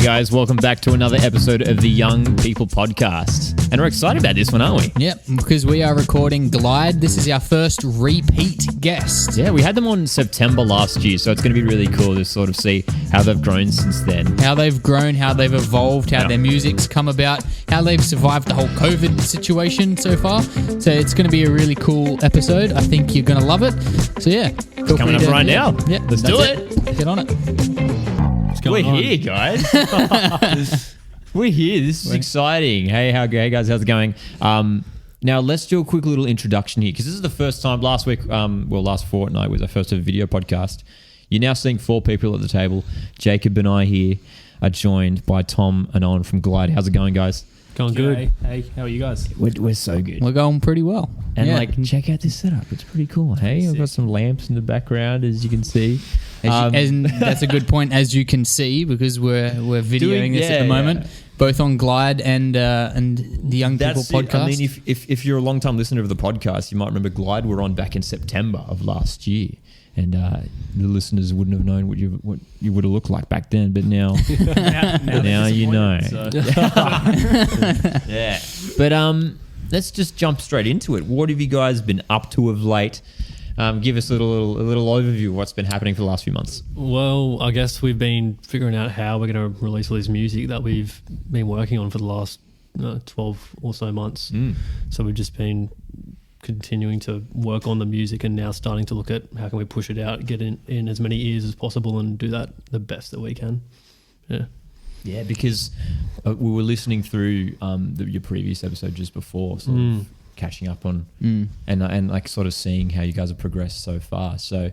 guys, welcome back to another episode of the Young People Podcast. And we're excited about this one, aren't we? Yep, because we are recording Glydd. This is our first repeat guest. Yeah, we had them on September last year, so it's going to be really cool to sort of see how they've grown since then. How they've grown, how they've evolved, how their music's come about, how they've survived the whole COVID situation so far. So it's going to be a really cool episode. I think you're going to love it. So yeah. Coming up right now. Yeah, let's do it. Get on it. We're here, guys. We're here. This is exciting. Hey, guys, how's it going? Now, let's do a quick little introduction here because this is the first time. Last week, last fortnight was our first ever video podcast. You're now seeing 4 people at the table. Jacob and I here are joined by Tom and Owen from Glydd. How's it going, guys? Going good. Hey, how are you guys? We're so good. We're going pretty well. And check out this setup. It's pretty cool. Hey, I've got some lamps in the background, as you can see. And that's a good point, as you can see, because we're videoing this at the moment, both on Glydd and the Young People Podcast. I mean, if you're a long time listener of the podcast, you might remember Glydd were on back in September of last year. And the listeners wouldn't have known what you would have looked like back then, but now now you know. So. Yeah. But let's just jump straight into it. What have you guys been up to of late? Give us a little overview of what's been happening for the last few months. Well, I guess we've been figuring out how we're going to release all this music that we've been working on for the last 12 or so months. So we've just been continuing to work on the music and now starting to look at how can we push it out, get in as many ears as possible and do that the best that we can. Yeah, because we were listening through your previous episode just before, sort of catching up on and like sort of seeing how you guys have progressed so far. So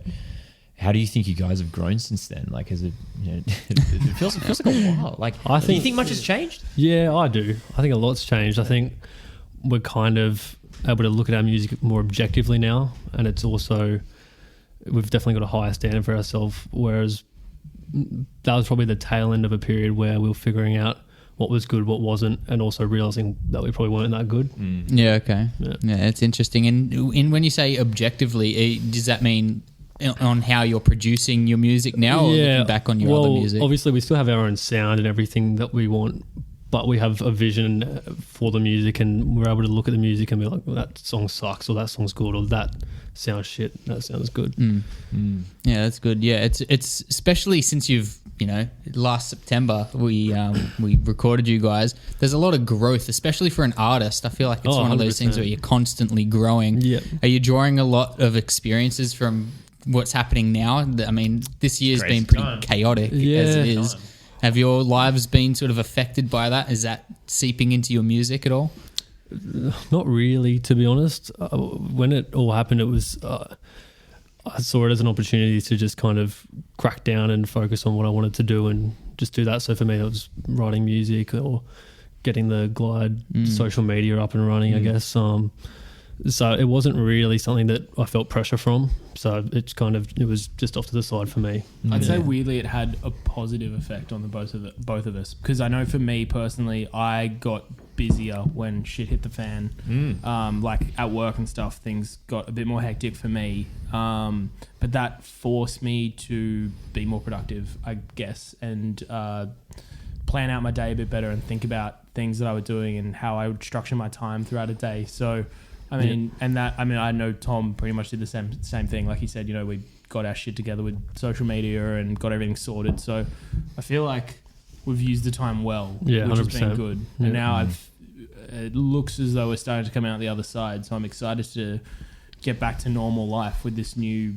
how do you think you guys have grown since then? Like, has it, it feels like a while. Like, do you think much has changed? Yeah, I do. I think a lot's changed. I think we're kind of able to look at our music more objectively now, and it's also, we've definitely got a higher standard for ourselves, whereas that was probably the tail end of a period where we were figuring out what was good, what wasn't, and also realizing that we probably weren't that good. Yeah, okay. Yeah, it's interesting. And when you say objectively, does that mean on how you're producing your music now, or looking back on your other music? Obviously we still have our own sound and everything that we want, but we have a vision for the music, and we're able to look at the music and be like, well, that song sucks, or that song's good, or that sounds shit, that sounds good. Yeah, that's good. Yeah, it's especially since you've, last September we recorded you guys. There's a lot of growth, especially for an artist. I feel like it's one of those 100%. Things where you're constantly growing. Yeah. Are you drawing a lot of experiences from what's happening now? I mean, this year's been pretty chaotic as it is. Have your lives been sort of affected by that? Is that seeping into your music at all? Not really, to be honest. When it all happened, it was I saw it as an opportunity to just kind of crack down and focus on what I wanted to do and just do that. So for me, it was writing music or getting the Glydd social media up and running, I guess. So it wasn't really something that I felt pressure from. So it was just off to the side for me. I'd say weirdly it had a positive effect on the both of us, because I know for me personally, I got busier when shit hit the fan. Like at work and stuff, things got a bit more hectic for me. But that forced me to be more productive, I guess, and plan out my day a bit better and think about things that I was doing and how I would structure my time throughout a day. So I mean, I know Tom pretty much did the same thing. Like he said, we got our shit together with social media and got everything sorted. So I feel like we've used the time well, which 100%. has been good. Yeah. And now it looks as though we're starting to come out the other side. So I'm excited to get back to normal life with this new,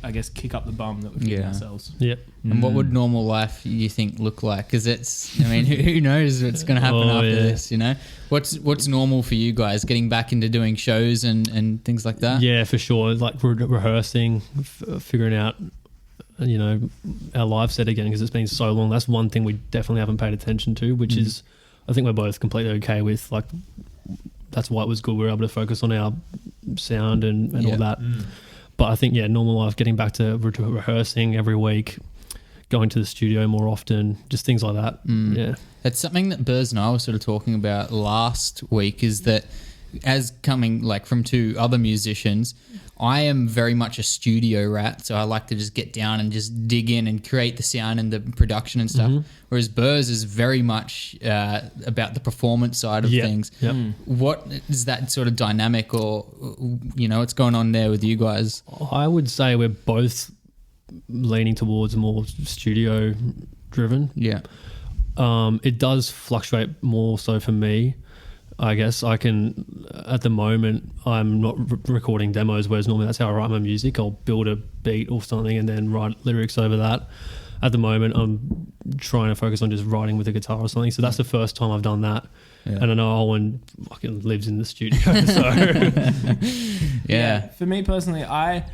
I guess, kick up the bum that we've given ourselves. Yep. And what would normal life, you think, look like? Because who knows what's going to happen after this, What's normal for you guys, getting back into doing shows and things like that? Yeah, for sure. Like rehearsing, figuring out, our live set again, because it's been so long. That's one thing we definitely haven't paid attention to, which is, I think we're both completely okay with. Like, that's why it was good. We were able to focus on our sound and all that. But I think, normal life, getting back to rehearsing every week, going to the studio more often, just things like that. Yeah. That's something that Bers and I were sort of talking about last week, is that as coming like from two other musicians, I am very much a studio rat, so I like to just get down and just dig in and create the sound and the production and stuff. Whereas Burrs is very much about the performance side of things. What is that sort of dynamic, or what's going on there with you guys? I would say we're both leaning towards more studio driven. Yeah. It does fluctuate more so for me. I guess I can, at the moment, I'm not recording demos, whereas normally that's how I write my music. I'll build a beat or something and then write lyrics over that. At the moment, I'm trying to focus on just writing with a guitar or something. So that's the first time I've done that. Yeah. And I know Owen fucking lives in the studio. So Yeah. For me personally, I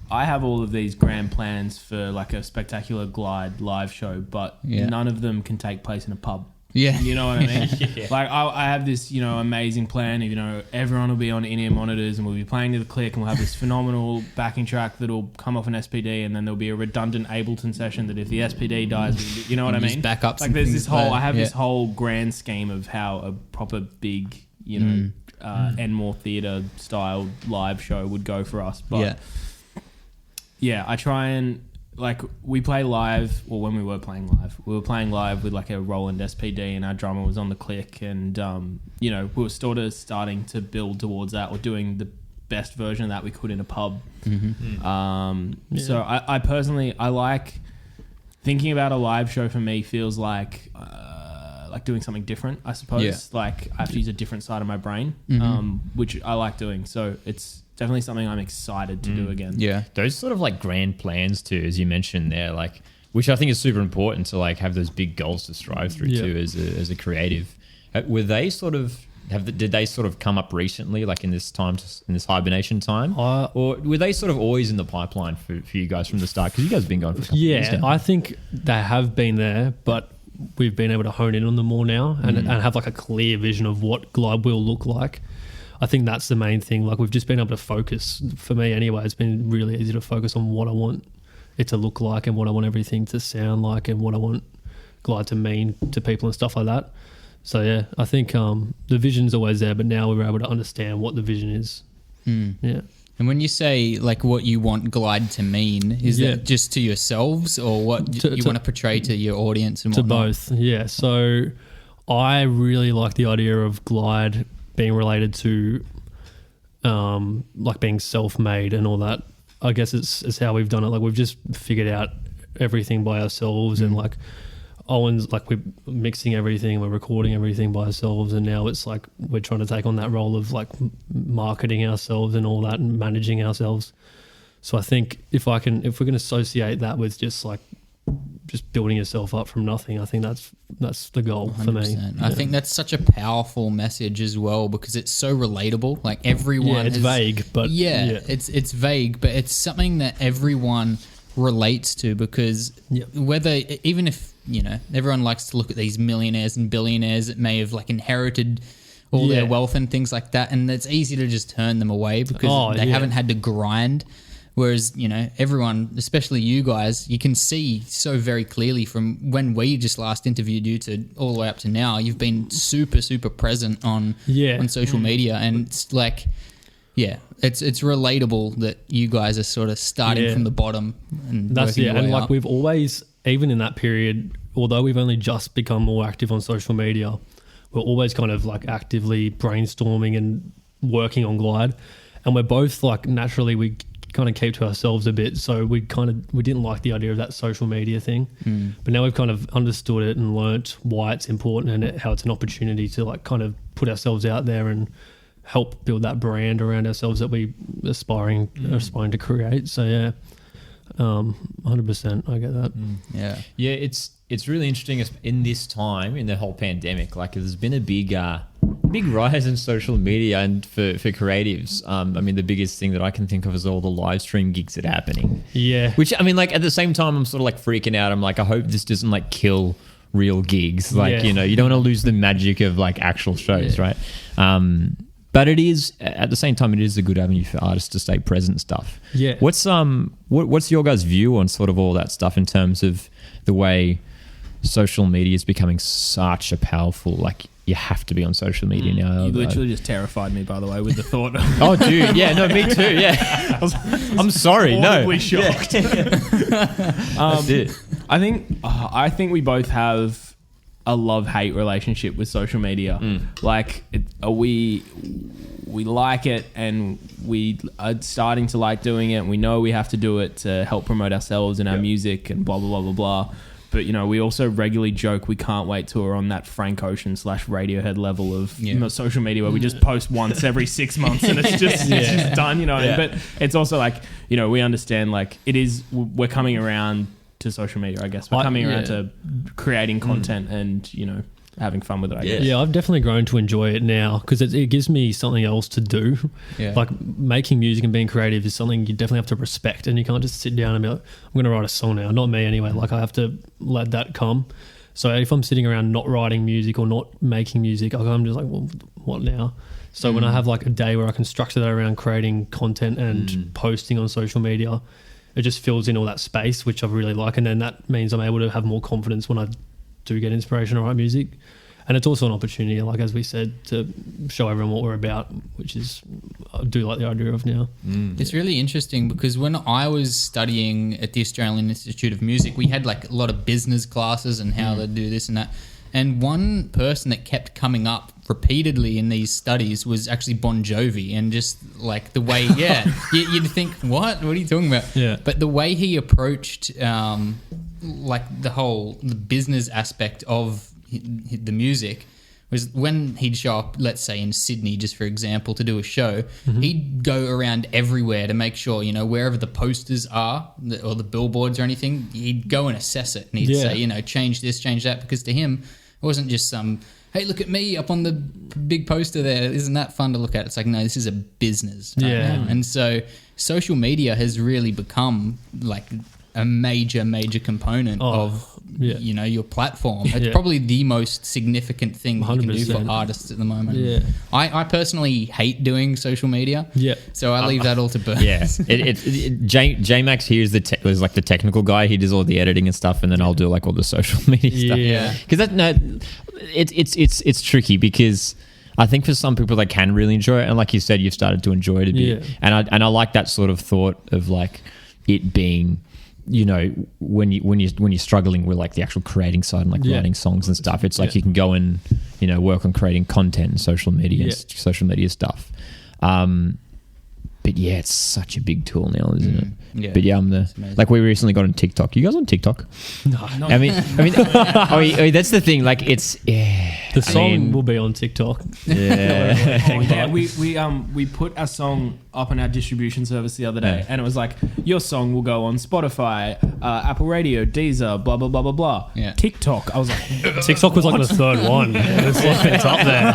have all of these grand plans for like a spectacular Glydd live show, but none of them can take place in a pub. Yeah. You know what I mean? Like I have this, amazing plan of, everyone will be on in-ear monitors and we'll be playing to the click and we'll have this phenomenal backing track that'll come off an SPD, and then there'll be a redundant Ableton session that if the SPD dies, you know what I mean? Backups. Like there's this whole, I have this whole grand scheme of how a proper big, Enmore Theatre style live show would go for us. But I try and, like, we play live, or when we were playing live with like a Roland SPD, and our drummer was on the click, and we were sort of starting to build towards that, or doing the best version of that we could in a pub. So I personally, I like thinking about a live show. For me, feels like doing something different, I suppose. Like I have to use a different side of my brain, which I like doing. So it's definitely something I'm excited to do again. Yeah. Those sort of like grand plans too, as you mentioned there, like, which I think is super important to like have those big goals to strive through too as a creative. Were they sort of, did they sort of come up recently, like in this hibernation time? Or were they sort of always in the pipeline for you guys from the start? Because you guys have been going for a couple of years now. I think they have been there, but we've been able to hone in on them more now and have like a clear vision of what Glydd will look like. I think that's the main thing. Like we've just been able to focus, for me anyway, it's been really easy to focus on what I want it to look like and what I want everything to sound like and what I want Glydd to mean to people and stuff like that. So yeah, I think the vision's always there, but now we're able to understand what the vision is. Yeah. And when you say like what you want Glydd to mean, is that just to yourselves, or what you want to portray to your audience and whatnot? To both, yeah. So I really like the idea of Glydd being related to like being self-made and all that. I guess it's how we've done it. Like we've just figured out everything by ourselves, and like Owen's like we're mixing everything, we're recording everything by ourselves, and now it's like we're trying to take on that role of like marketing ourselves and all that and managing ourselves. So I think if we can associate that with just building yourself up from nothing, I think that's the goal 100%. For me. I think that's such a powerful message as well, because it's so relatable. Like everyone, it's vague, but it's vague, but it's something that everyone relates to, because even if everyone likes to look at these millionaires and billionaires that may have like inherited all their wealth and things like that, and it's easy to just turn them away because they haven't had to grind. Whereas, everyone, especially you guys, you can see so very clearly from when we just last interviewed you to all the way up to now, you've been super, super present on social media. And it's like, it's relatable that you guys are sort of starting from the bottom and working your way and like up. we've always, even in that period, although we've only just become more active on social media, we're always kind of like actively brainstorming and working on Glydd. And we're both like naturally we kind of keep to ourselves a bit, so we didn't like the idea of that social media thing, but now we've kind of understood it and learnt why it's important and how it's an opportunity to like kind of put ourselves out there and help build that brand around ourselves that we aspiring to create. So 100%, I get that. It's really interesting in this time, in the whole pandemic. Like there's been a big rise in social media and for creatives. I mean, the biggest thing that I can think of is all the live stream gigs that are happening. Yeah. Which, I mean, like at the same time, I'm sort of like freaking out. I'm like, I hope this doesn't like kill real gigs. Like, you don't want to lose the magic of like actual shows, right? But it is, at the same time, it is a good avenue for artists to stay present and stuff. Yeah. What's your guys' view on sort of all that stuff in terms of the way social media is becoming such a powerful, like, you have to be on social media now. You literally just terrified me, by the way, with the thought. Oh, dude, yeah, no, me too, yeah. I'm sorry, no. Audibly shocked. That's it. I think we both have a love-hate relationship with social media. Like, we like it, and we are starting to like doing it, and we know we have to do it to help promote ourselves and our music and blah, blah, blah, blah, blah. But, you know, we also regularly joke we can't wait till we're on that Frank Ocean / Radiohead level of social media where we just post once every 6 months and it's just done, you know. Yeah. But it's also like, you know, we understand, like, we're coming around to social media, I guess. We're coming around to creating content and, you know, having fun with it, I guess. Yeah, I've definitely grown to enjoy it now because it gives me something else to do. Yeah. Like, making music and being creative is something you definitely have to respect, and you can't just sit down and be like, I'm going to write a song now. Not me anyway. Like, I have to let that come. So if I'm sitting around not writing music or not making music, I'm just like, well, what now? So when I have like a day where I can structure that around creating content and posting on social media, it just fills in all that space, which I really like. And then that means I'm able to have more confidence when I do get inspiration to write music. And it's also an opportunity, like as we said, to show everyone what we're about, which is I do like the idea of now. It's really interesting because when I was studying at the Australian Institute of Music, we had like a lot of business classes and how to do this and that. And one person that kept coming up repeatedly in these studies was actually Bon Jovi, and just like the way, you'd think, what are you talking about? Yeah. But the way he approached like the business aspect of the music was when he'd show up, let's say in Sydney, just for example, to do a show, he'd go around everywhere to make sure, you know, wherever the posters are or the billboards or anything, he'd go and assess it, and he'd say, you know, change this, change that, because to him, it wasn't just some, hey, look at me up on the big poster there. Isn't that fun to look at? It's like, no, this is a business right now. And so social media has really become like a major component of you know, your platform. It's probably the most significant thing that you can do for artists at the moment. I personally hate doing social media, so I leave that all to Bert. J-Max here is is like the technical guy. He does all the editing and stuff, and then I'll do like all the social media stuff. Because it's tricky, because I think for some people they can really enjoy it, and like you said, you've started to enjoy it a bit. And I like that sort of thought of like it being, you know, when you're struggling with like the actual creating side and like writing songs and stuff, it's like you can go and, you know, work on creating content and social media stuff. But yeah, it's such a big tool now, isn't it? Yeah. But yeah, like we recently got on TikTok. You guys on TikTok? No. I mean, that's the thing. Like it's the song will be on TikTok. We put our song up on our distribution service the other day, and it was like, your song will go on Spotify, Apple Radio, Deezer, blah blah blah blah blah. TikTok. I was like, TikTok was like the third one. It's up there.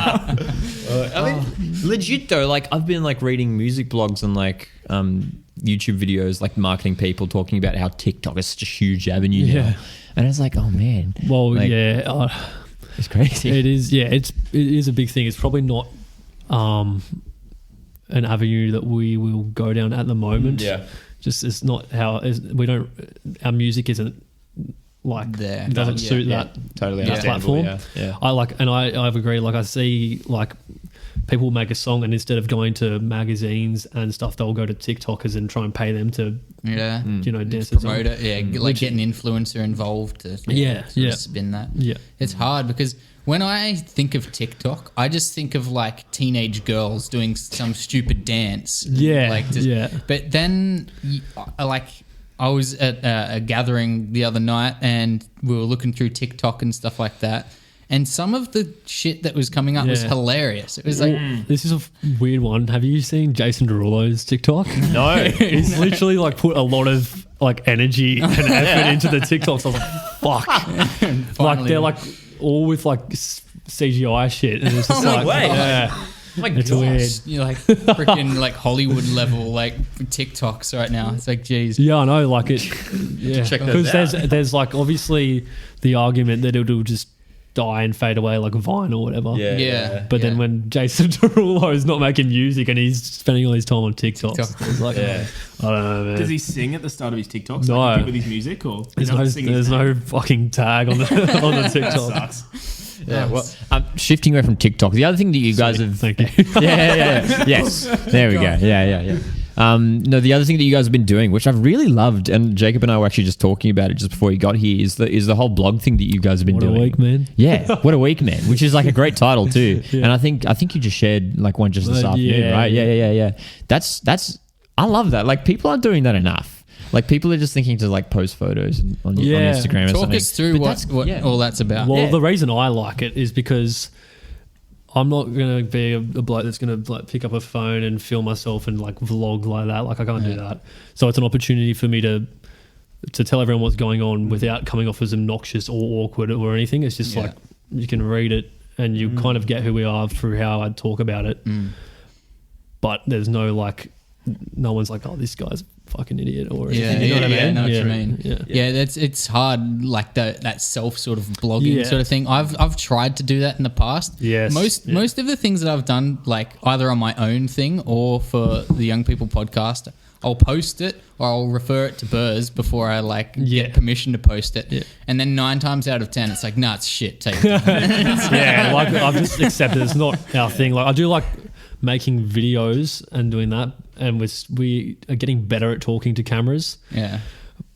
I mean, legit though, like I've been like reading music blogs and like YouTube videos, like marketing people talking about how TikTok is such a huge avenue now. And it's like, oh man. Well, like, it's crazy. It is. Yeah, it is a big thing. It's probably not an avenue that we will go down at the moment. Just it's not how our music isn't like there. It doesn't suit that totally that platform. I like, and I've agreed. Like I see like people make a song, and instead of going to magazines and stuff, they'll go to TikTokers and try and pay them to you know, dance promote it. Like get an influencer involved to spin that. It's hard because when I think of TikTok, I just think of like teenage girls doing some stupid dance. But then like I was at a gathering the other night, and we were looking through TikTok and stuff like that. And some of the shit that was coming up was hilarious. It was like... This is a weird one. Have you seen Jason Derulo's TikTok? No. He's literally like put a lot of like energy and effort into the TikToks. I was like, fuck. Like they're like all with like CGI shit. And it's just no way. It's weird. You're like freaking like Hollywood level like TikToks right now. It's like, geez. Yeah, I know. Like it. Yeah. Check those out. Because there's like obviously the argument that it'll just die and fade away like Vine or whatever. Yeah. But then when Jason Derulo is not making music and he's spending all his time on TikTok, it's like, I don't know, man. Does he sing at the start of his TikToks? No. Like he did with his music, or There's no fucking tag on the on the TikTok. That sucks. Yeah, well, shifting away from TikTok. The other thing that you guys have, Thank you. yes, there we go. Yeah. No, the other thing that you guys have been doing, which I've really loved, and Jacob and I were actually just talking about it just before you got here, is the whole blog thing that you guys have been What doing. a week, man. Yeah, what a week, man. Which is like a great title too. Yeah. And I think you just shared like one just this afternoon, right? Yeah. That's I love that. Like people aren't doing that enough. Like people are just thinking to like post photos on Instagram or something. Talk us through what all that's about. Well, the reason I like it is because I'm not going to be a bloke that's going to like pick up a phone and film myself and like vlog like that. Like I can't do that. So it's an opportunity for me to tell everyone what's going on without coming off as obnoxious or awkward or anything. It's just like you can read it and you kind of get who we are through how I talk about it. But there's no one's like, oh, this guy's a fucking idiot or anything. You know what I mean? I know what you mean. Yeah. It's hard, like that self sort of blogging sort of thing. I've tried to do that in the past. Yes. Most of the things that I've done, like either on my own thing or for the Young People podcast, I'll post it or I'll refer it to Burrs before I get permission to post it. Yeah. And then 9 times out of 10, it's like, nah, it's shit. Take it. Like I've just accepted it's not our thing. Like I do like making videos and doing that, and we are getting better at talking to cameras. Yeah.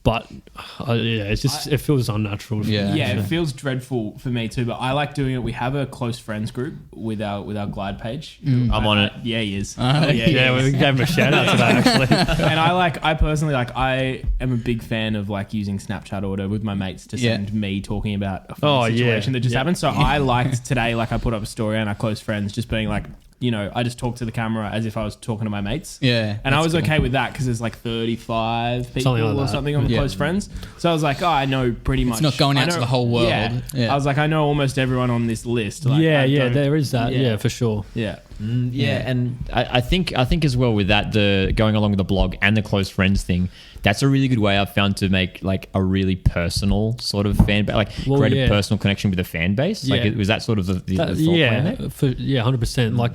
But it's just it feels unnatural. Yeah. It feels dreadful for me too. But I like doing it. We have a close friends group with our Glydd page. I'm on it. Yeah, he is. We gave him a shout out to that actually. And I personally I am a big fan of like using Snapchat order with my mates to send me talking about a funny situation that just happened. So I liked today, like I put up a story on our close friends, just being like, you know, I just talked to the camera as if I was talking to my mates. Yeah. And I was okay with that because there's like 35 people or something on close friends. So I was like, I know pretty much. It's not going out to the whole world. Yeah. I was like, I know almost everyone on this list. Like, there is that. Yeah, for sure. Yeah. And I think as well with that, the going along with the blog and the close friends thing, that's a really good way I've found to make like a really personal sort of fan base, create a personal connection with the fan base. Like, was that sort of the thought plan there? 100%. Like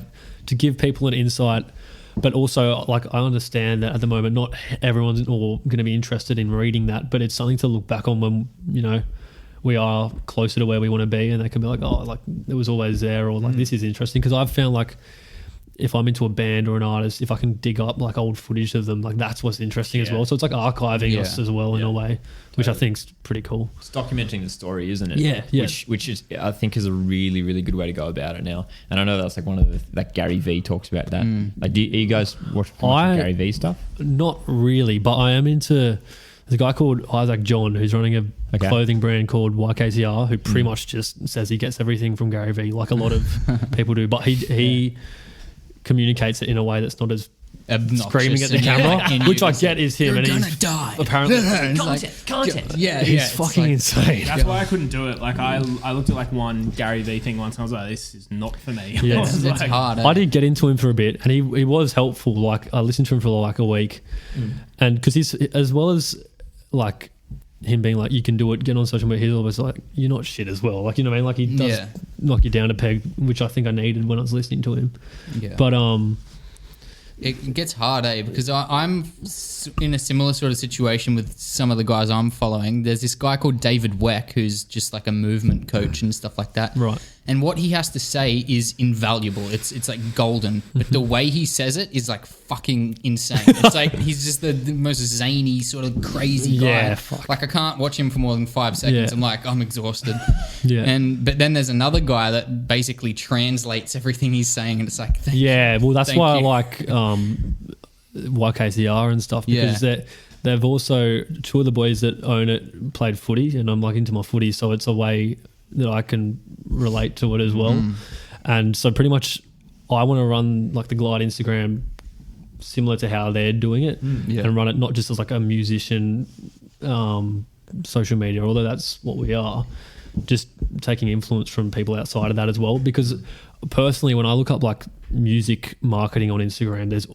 to give people an insight, but also like I understand that at the moment not everyone's all going to be interested in reading that, but it's something to look back on when, you know, we are closer to where we want to be, and they can be like, oh, like it was always there, or like this is interesting. Because I've found like if I'm into a band or an artist, if I can dig up like old footage of them, like that's what's interesting as well. So it's like archiving us as well in a way, which I think's pretty cool. It's documenting the story, isn't it? Yeah. Which is I think is a really, really good way to go about it now. And I know that's like one of the like Gary V talks about that. Like, do you guys watch Gary V stuff? Not really, but I am into. There's a guy called Isaac John who's running a clothing brand called YKCR, who pretty much just says he gets everything from Gary V, like a lot of people do. But he communicates it in a way that's not as screaming at the camera, which I get is him. You're and gonna he's die. Apparently, Content. Yeah, he's fucking insane. That's why I couldn't do it. Like I looked at like one Gary V thing once and I was like, this is not for me. Yeah. It's hard. I did get into him for a bit, and he was helpful. Like I listened to him for like a week, and because he's as well as like him being like, you can do it, get on social media, he's always like, you're not shit as well. Like, you know what I mean? Like he does knock you down a peg, which I think I needed when I was listening to him. Yeah. But it gets hard, because I'm in a similar sort of situation with some of the guys I'm following. There's this guy called David Weck who's just like a movement coach and stuff like that. Right. And what he has to say is invaluable. It's like golden. But the way he says it is like fucking insane. It's like he's just the most zany sort of crazy guy. Yeah, fuck. Like I can't watch him for more than 5 seconds. Yeah. I'm like, I'm exhausted. Yeah. But then there's another guy that basically translates everything he's saying, and it's like, well, that's thank why you. I like YKCR and stuff, because they've also, 2 of the boys that own it played footy, and I'm like into my footy, so it's a way that I can relate to it as well. And so pretty much I want to run like the Glydd Instagram similar to how they're doing it, and run it not just as like a musician social media, although that's what we are, just taking influence from people outside of that as well. Because personally, when I look up like music marketing on Instagram, there's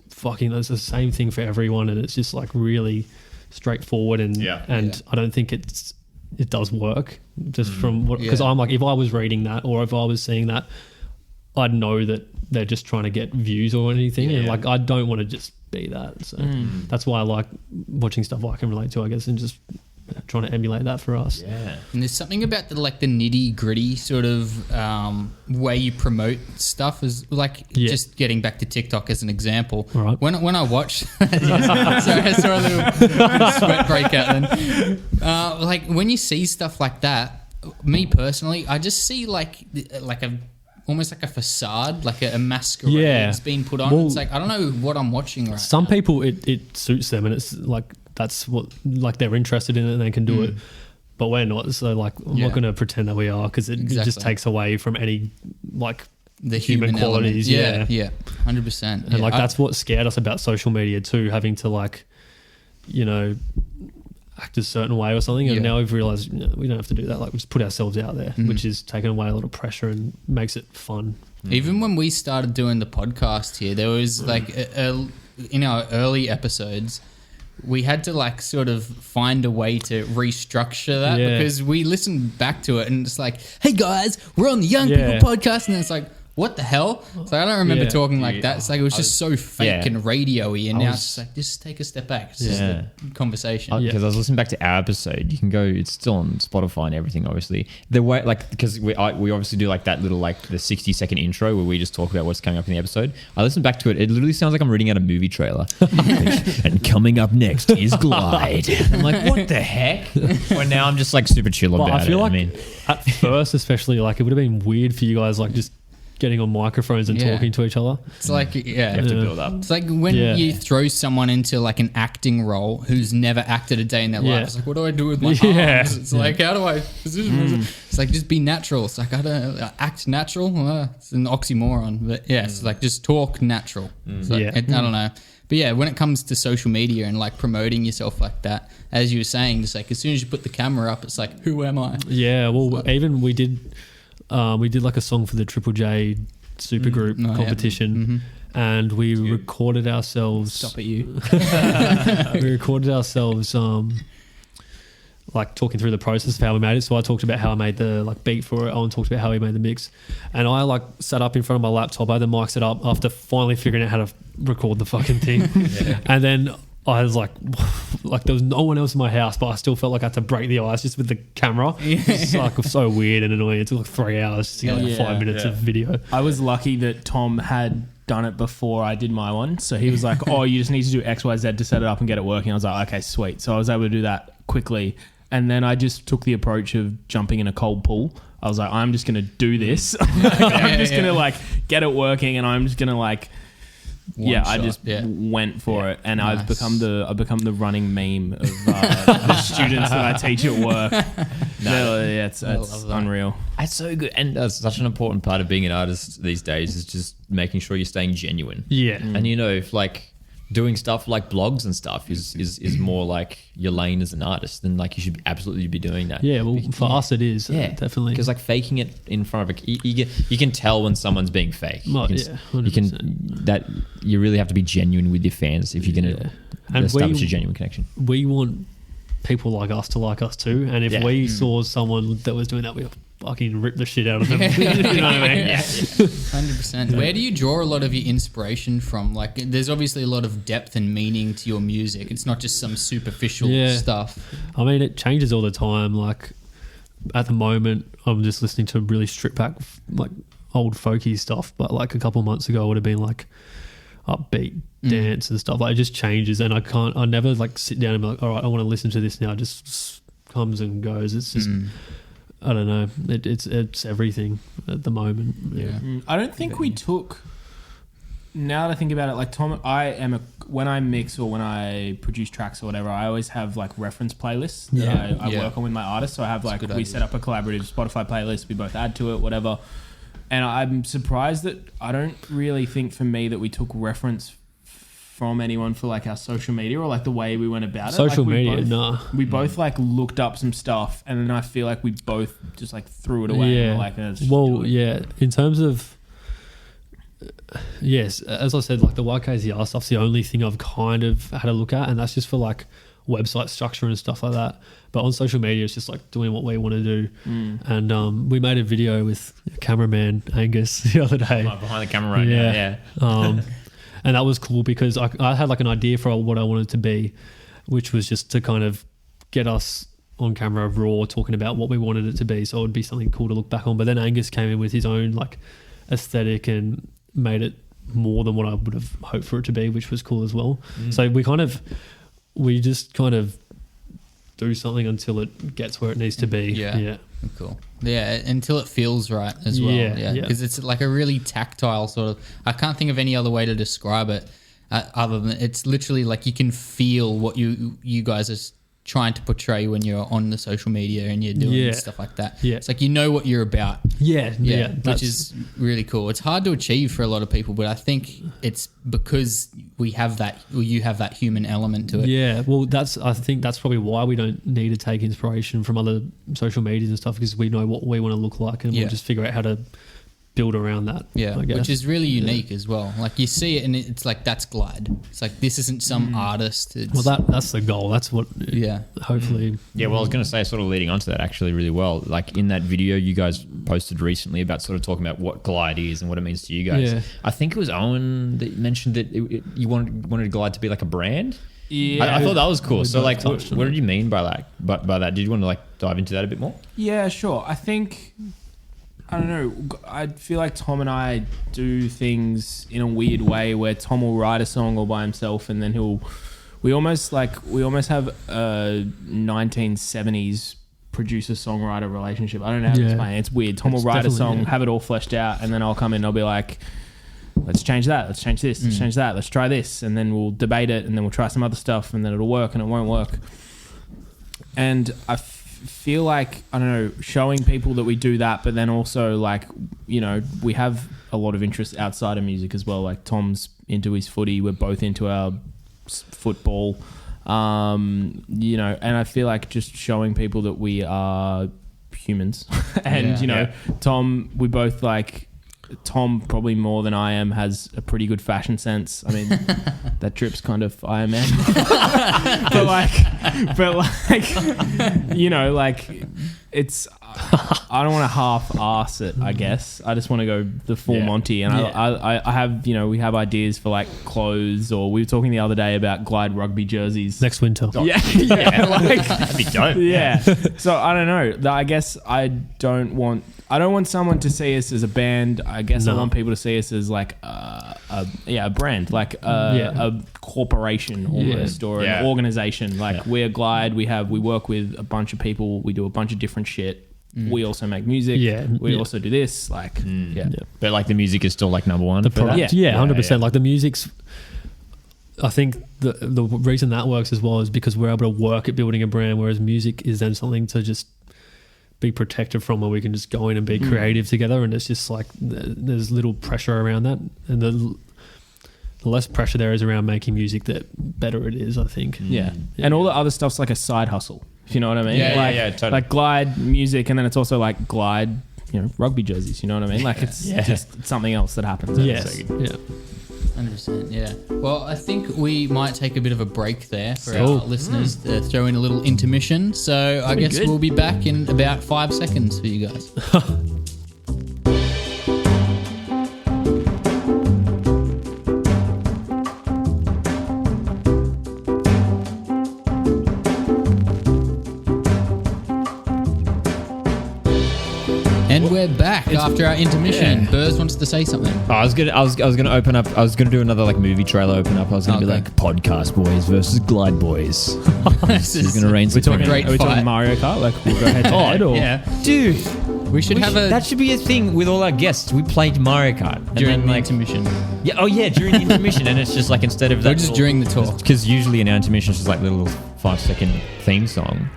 the same thing for everyone, and it's just like really straightforward, and I don't think it's it does work just from what, because I'm like, if I was reading that or if I was seeing that, I'd know that they're just trying to get views or anything. And like, I don't want to just be that. So that's why I like watching stuff I can relate to, I guess, and just trying to emulate that for us. Yeah. And there's something about the nitty gritty sort of way you promote stuff is like just getting back to TikTok as an example. All right. When I watch, sorry, I saw a little sweat break out then. Like when you see stuff like that, me personally, I just see like a almost like a facade, like a masquerade that's being put on. Well, it's like I don't know what I'm watching right some now. People it suits them and it's like that's what like they're interested in it and they can do it, but we're not. So like I'm not going to pretend that we are, because it just takes away from any like the human qualities. Element. Yeah, 100%. And like that's what scared us about social media too, having to like, you know, act a certain way or something. And now we've realised we don't have to do that. Like we just put ourselves out there, which is taking away a lot of pressure and makes it fun. Even when we started doing the podcast here, there was like in our early episodes, we had to like sort of find a way to restructure that because we listened back to it and it's like, hey guys, we're on the Young People podcast, and it's like, what the hell? So I don't remember talking like that. It's like it was just so fake and radio-y, and now it's just like, just take a step back. It's just a conversation. Because I was listening back to our episode. You can go, it's still on Spotify and everything, obviously. The way, like, because we obviously do like that little, like the 60-second intro where we just talk about what's coming up in the episode. I listened back to it. It literally sounds like I'm reading out a movie trailer. And coming up next is Glydd. I'm like, what the heck? Well, now I'm just like super chill about it. I feel like at first, especially, like it would have been weird for you guys, like just getting on microphones and talking to each other. It's like, you have to build up. It's like when you throw someone into like an acting role who's never acted a day in their life. It's like, what do I do with my arms? It's like, how do I position? It's like, just be natural. It's like, I don't act natural. It's an oxymoron, but it's like, just talk natural. Like, I don't know. But yeah, when it comes to social media and like promoting yourself like that, as you were saying, just like as soon as you put the camera up, it's like, who am I? Yeah, well, even we did like a song for the Triple J supergroup competition, and we recorded ourselves. Stop at you. We recorded ourselves, like talking through the process of how we made it. So I talked about how I made the like beat for it. Owen talked about how he made the mix, and I like sat up in front of my laptop. I had the mic set up after finally figuring out how to record the fucking thing, and then I was like there was no one else in my house, but I still felt like I had to break the ice just with the camera. It's like so weird and annoying. It took like 3 hours just to get like 5 minutes of video. I was lucky that Tom had done it before I did my one. So he was like, oh, you just need to do X, Y, Z to set it up and get it working. I was like, okay, sweet. So I was able to do that quickly. And then I just took the approach of jumping in a cold pool. I was like, I'm just going to do this. I'm just going to like get it working, and I'm just going to like... I just went for it, and I've become the running meme of the students that I teach at work. It's unreal. It's so good, and that's such an important part of being an artist these days is just making sure you're staying genuine. Yeah, and you know, if like doing stuff like blogs and stuff is more like your lane as an artist, then like you should absolutely be doing that. Yeah, well, for us it is definitely, because like faking it in front of you can tell when someone's being fake. You really have to be genuine with your fans if you're going to establish a genuine connection. We want people like us to like us too, and if we saw someone that was doing that, we fucking rip the shit out of them. You know what I mean? 100%. Where do you draw a lot of your inspiration from? Like, there's obviously a lot of depth and meaning to your music. It's not just some superficial stuff. I mean, it changes all the time. Like, at the moment, I'm just listening to really stripped back, like, old folky stuff. But, like, a couple of months ago, it would have been, like, upbeat dance and stuff. Like, it just changes. And I never, like, sit down and be like, all right, I want to listen to this now. It just comes and goes. It's just... I don't know. It's everything at the moment. Yeah. I don't think we took. Now that I think about it, like Tom, when I mix or when I produce tracks or whatever, I always have like reference playlists that I work on with my artists. So I have like we set up a collaborative Spotify playlist. We both add to it, whatever. And I'm surprised that I don't really think for me that we took reference from anyone for like our social media or like the way we went about it. Social like media, no. We both like looked up some stuff, and then I feel like we both just like threw it away. Yeah. And like, in terms of yes, as I said, like the YKZR stuff's the only thing I've kind of had a look at, and that's just for like website structure and stuff like that. But on social media, it's just like doing what we want to do. And we made a video with cameraman Angus the other day. Behind the camera right now, yeah. And that was cool because I had like an idea for what I wanted to be, which was just to kind of get us on camera raw talking about what we wanted it to be. So it would be something cool to look back on. But then Angus came in with his own like aesthetic and made it more than what I would have hoped for it to be, which was cool as well. So we just kind of do something until it gets where it needs to be. Yeah. Cool. Yeah, until it feels right as well. Yeah. Because it's like a really tactile sort of, I can't think of any other way to describe it other than it's literally like you can feel what you guys are trying to portray when you're on the social media and you're doing stuff like that. Yeah. It's like you know what you're about. Yeah. Which is really cool. It's hard to achieve for a lot of people, but I think it's because you have that human element to it. Yeah. Well, I think that's probably why we don't need to take inspiration from other social medias and stuff, because we know what we want to look like and we'll just figure out how to build around that. Yeah, which is really unique as well. Like you see it and it's like, that's Glydd. It's like, this isn't some artist. Well, that's the goal. That's what, hopefully. Yeah, well, I was going to say, sort of leading on to that actually really well, like in that video you guys posted recently about sort of talking about what Glydd is and what it means to you guys. Yeah. I think it was Owen that mentioned that you wanted Glydd to be like a brand. Yeah. I thought that was cool. So like, what did you mean by that? Did you want to like dive into that a bit more? Yeah, sure. I don't know. I feel like Tom and I do things in a weird way where Tom will write a song all by himself and then we almost have a 1970s producer-songwriter relationship. I don't know how to explain it. It's weird. Tom will write a song, have it all fleshed out, and then I'll come in and I'll be like, let's change that, let's change this, let's change that, let's try this, and then we'll debate it, and then we'll try some other stuff, and then it'll work and it won't work. And I feel like, I don't know, showing people that we do that, but then also like, you know, we have a lot of interest outside of music as well. Like Tom's into his footy, we're both into our football, you know, and I feel like just showing people that we are humans and you know, Tom, we both like, Tom probably more than I am has a pretty good fashion sense. I mean, that drip's kind of Iron Man, but like, you know, like it's. I don't want to half-ass it. I guess I just want to go the full Monty, and I have, you know, we have ideas for like clothes, or we were talking the other day about Glydd rugby jerseys next winter. Like that'd be dope. Yeah. So I don't know. I guess I don't want someone to see us as a band. I guess I want people to see us as like a brand, like a corporation almost, or an organization. Like we're Glydd. We work with a bunch of people. We do a bunch of different shit. We also make music. We also do this. Like, but like the music is still like number one. The product, 100%. Like the music's. I think the reason that works as well is because we're able to work at building a brand, whereas music is then something to just be protected from, where we can just go in and be creative together, and it's just like there's little pressure around that, and the less pressure there is around making music, the better it is, I think. And all the other stuff's like a side hustle, if you know what I mean. Totally. Like Glydd music, and then it's also like Glydd, you know, rugby jerseys, you know what I mean. Like it's just something else that happens. 100%, yeah. Well, I think we might take a bit of a break there for our listeners to throw in a little intermission. So I guess we'll be back in about 5 seconds for you guys. And we're back after our intermission. Burrs wants to say something. I was gonna open up. I was gonna do another like movie trailer open up. I was gonna be like Podcast Boys versus Glydd Boys. He's gonna reign some. Are we talking Mario Kart? Like we'll go head to head, or dude. We should have that should be a thing with all our guests. We played Mario Kart during the intermission. During the intermission, and it's just like instead of that, or just during the talk, because usually in our intermission it's just like little 5-second theme song.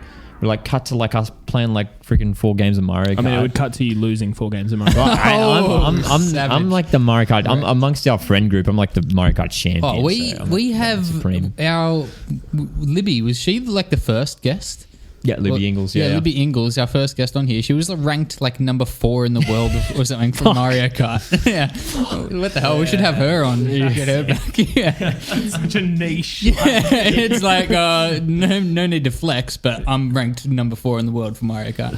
We like cut to like us playing like freaking 4 games of Mario Kart. I mean, it would cut to you losing 4 gaams of Mario Kart. I'm like the Mario Kart. I'm amongst our friend group. I'm like the Mario Kart champion. We have supreme. Our Libby, was she like the first guest? Yeah, Libby Ingalls. Yeah, Libby Ingalls, our first guest on here. She was ranked like number 4 in the world or something for Mario Kart. Yeah, what the hell? We should have her on. Get her back. Yeah, Such a niche. yeah. It's like no need to flex, but I'm ranked number 4 in the world for Mario Kart.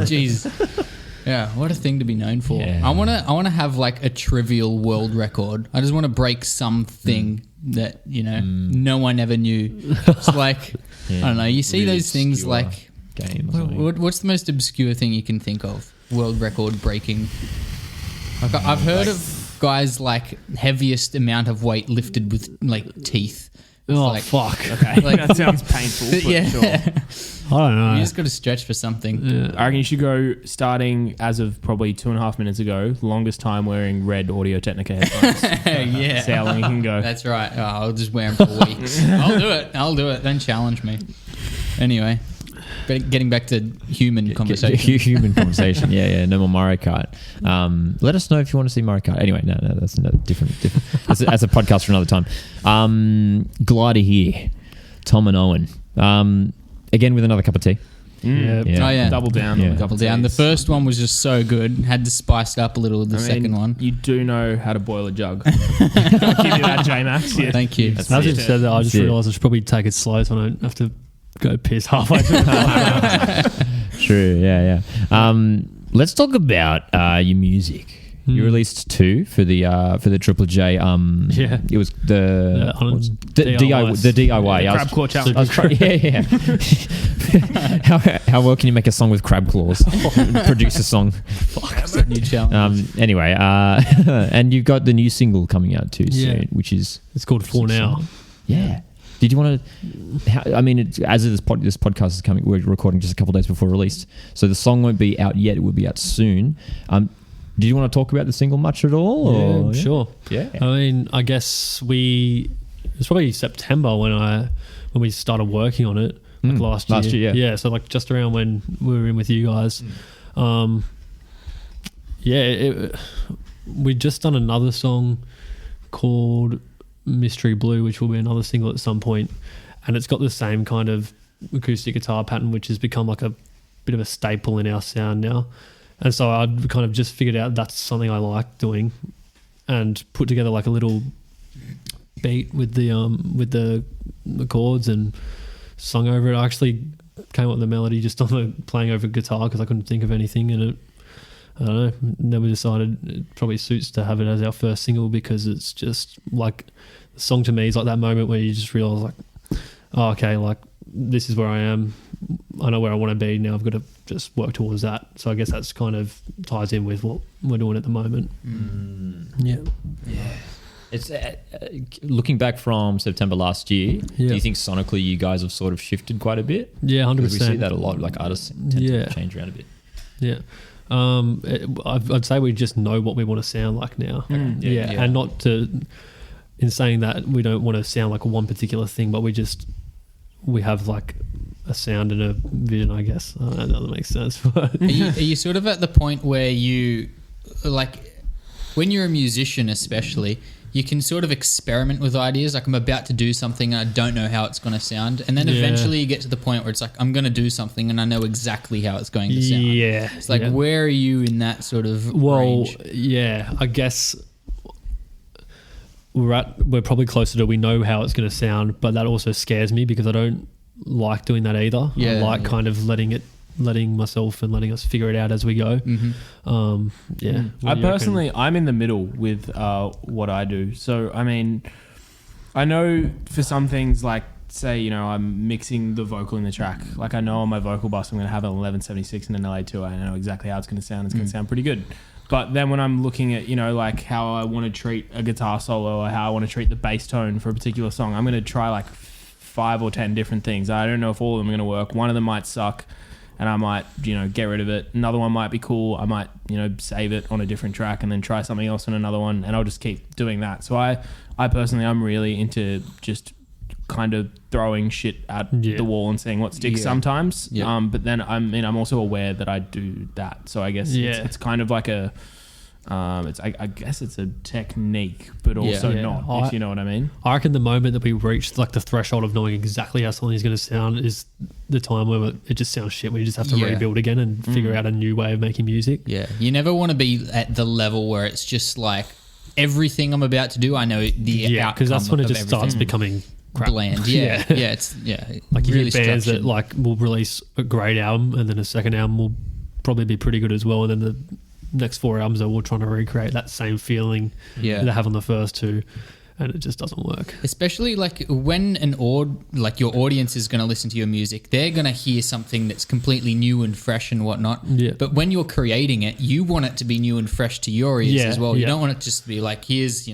Jeez. Yeah, what a thing to be known for. Yeah. I wanna have like a trivial world record. I just want to break something that no one ever knew. It's like I don't know. You see Really those things obscure like game or something. what's the most obscure thing you can think of? World record breaking. Like I've heard of guys like heaviest amount of weight lifted with like teeth. It's Oh, like, fuck. Okay, Like- that sounds painful. But yeah. sure. I don't know. You just got to stretch for something. Yeah. I reckon you should go starting as of probably 2.5 minutes ago. Longest time wearing red Audio Technica headphones. Yeah. See how long you can go. That's right. Oh, I'll just wear them for weeks. I'll do it. Don't challenge me. Anyway, getting back to human conversation. Human conversation. Yeah. No more Mario Kart. Let us know if you want to see Mario Kart. Anyway, no, that's another different. That's a podcast for another time. Glider here, Tom and Owen. Again with another cup of tea. Yeah. Yeah. Oh yeah, Double down. Yeah. On the double down. The first one was just so good. Had to spice it up a little with the second one. You do know how to boil a jug. I'll give you that, J-Max. Yeah. Thank you. That's As it. you said that, I just That's it. realised I should probably take it slow so I don't have to go piss halfway through. True. Yeah. Let's talk about your music. You released 2 for the Triple J. Yeah. It was the DIYs. the DIY. Crab claw challenge. How well can you make a song with crab claws? Produce a song. That's a new challenge. Anyway, and you've got the new single coming out too soon, Yeah. which is It's called For Now. yeah. Did you want to? I mean, as this podcast is coming, we're recording just a couple of days before release, so the song won't be out yet. It will be out soon. Did you want to talk about the single much at all? Or? Yeah, sure. Yeah. I mean, I guess it was probably September when we started working on it, like last year. Last year, yeah. Yeah, so like just around when we were in with you guys. We'd just done another song called Mystery Blue, which will be another single at some point, and it's got the same kind of acoustic guitar pattern, which has become like a bit of a staple in our sound now. And so I'd kind of just figured out that's something I like doing, and put together like a little beat with the chords and sung over it. I actually came up with the melody just on the playing over guitar because I couldn't think of anything, and I don't know. Then we decided it probably suits to have it as our first single because it's just like the song to me is like that moment where you just realize like, oh, okay, like this is where I am. I know where I want to be now. I've got to just work towards that. So I guess that's kind of ties in with what we're doing at the moment. Yeah. It's looking back from September last year. Yeah. Do you think sonically you guys have sort of shifted quite a bit? Yeah, 100%. Because we see that a lot. Like artists tend Yeah. to change around a bit. Yeah. I'd say we just know what we want to sound like now. Yeah. And not to, in saying that, we don't want to sound like one particular thing, but we have like a sound and a vision, I guess. I don't know if that makes sense. But Are you sort of at the point where you, like, when you're a musician especially, you can sort of experiment with ideas. Like, I'm about to do something and I don't know how it's going to sound. And then eventually you get to the point where it's like, I'm going to do something and I know exactly how it's going to sound. yeah. It's like, where are you in that sort of range? Yeah, I guess we're probably closer to we know how it's going to sound, but that also scares me because I don't like doing that either. Yeah, I like kind of letting myself and letting us figure it out as we go. Yeah. I personally, I'm in the middle with what I do. So, I mean, I know for some things, like, say, I'm mixing the vocal in the track. Like, I know on my vocal bus, I'm going to have an 1176 and an LA2. I know exactly how it's going to sound. It's going to sound pretty good. But then when I'm looking at, like how I want to treat a guitar solo or how I want to treat the bass tone for a particular song, I'm going to try like 5 or 10 different things. I don't know if all of them are going to work. One of them might suck and I might, get rid of it. Another one might be cool. I might, save it on a different track and then try something else on another one, and I'll just keep doing that. So I personally, I'm really into just kind of throwing shit at the wall and seeing what sticks sometimes. But then I'm also aware that I do that. So I guess it's kind of like a I guess it's a technique, but also not, if you know what I mean. I reckon the moment that we reach like the threshold of knowing exactly how something's going to sound is the time where it just sounds shit. We just have to rebuild again and figure out a new way of making music. Yeah, you never want to be at the level where it's just like everything I'm about to do, I know the outcome, because that's when it of just starts becoming crap. Bland. Yeah, it's like you really get bands that structured. like will release a great album and then a second album will probably be pretty good as well, and then the next 4 albums are all trying to recreate that same feeling that they have on the first 2, and it just doesn't work. Especially like when like your audience is going to listen to your music, they're going to hear something that's completely new and fresh and whatnot. Yeah. But when you're creating it, you want it to be new and fresh to your ears as well. You don't want it just to be like, here's,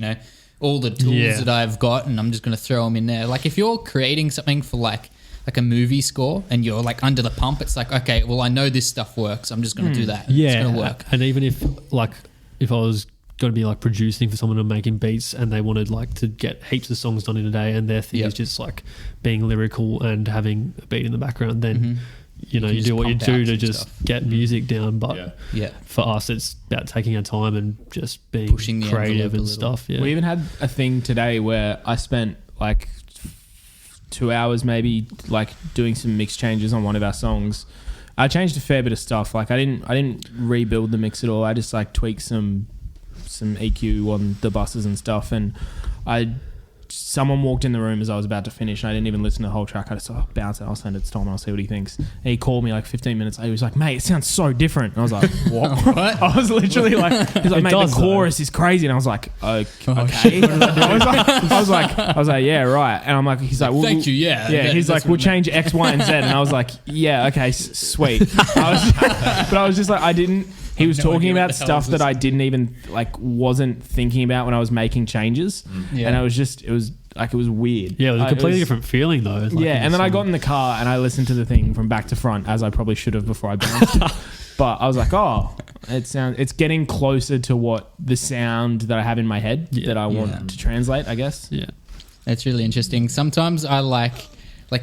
all the tools that I've got and I'm just going to throw them in there. Like if you're creating something for like a movie score and you're like under the pump, it's like, okay, well, I know this stuff works. I'm just going to do that. It's going to work. And even if I was going to be like producing for someone and making beats and they wanted like to get heaps of songs done in a day and their thing is just like being lyrical and having a beat in the background, then you do what you do to just get music down. But for us, it's about taking our time and just being pushing the creative and envelope stuff. We even had a thing today where I spent like 2 hours maybe like doing some mix changes on one of our songs. I changed a fair bit of stuff. Like I didn't rebuild the mix at all. I just like tweaked some EQ on the buses and stuff, and someone walked in the room as I was about to finish and I didn't even listen to the whole track. I just bounced it. I'll send it to Tom and I'll see what he thinks. And he called me like 15 minutes later. He was like, mate, it sounds so different. And I was like, what? I was literally like, he's like, mate, the chorus is crazy. And I was like, okay. I was like, yeah, right. And I'm like, he's like, thank you. Yeah. He's like, we'll change X, Y, and Z. And I was like, yeah, okay, sweet. But I was just like, he was talking about stuff that I didn't even wasn't thinking about when I was making changes, and it was weird. Yeah, it was a completely different feeling though. And then I got in the car and I listened to the thing from back to front, as I probably should have before I bounced it. But I was like, it's getting closer to what the sound that I have in my head that I want to translate, I guess. Yeah, that's really interesting. Sometimes I like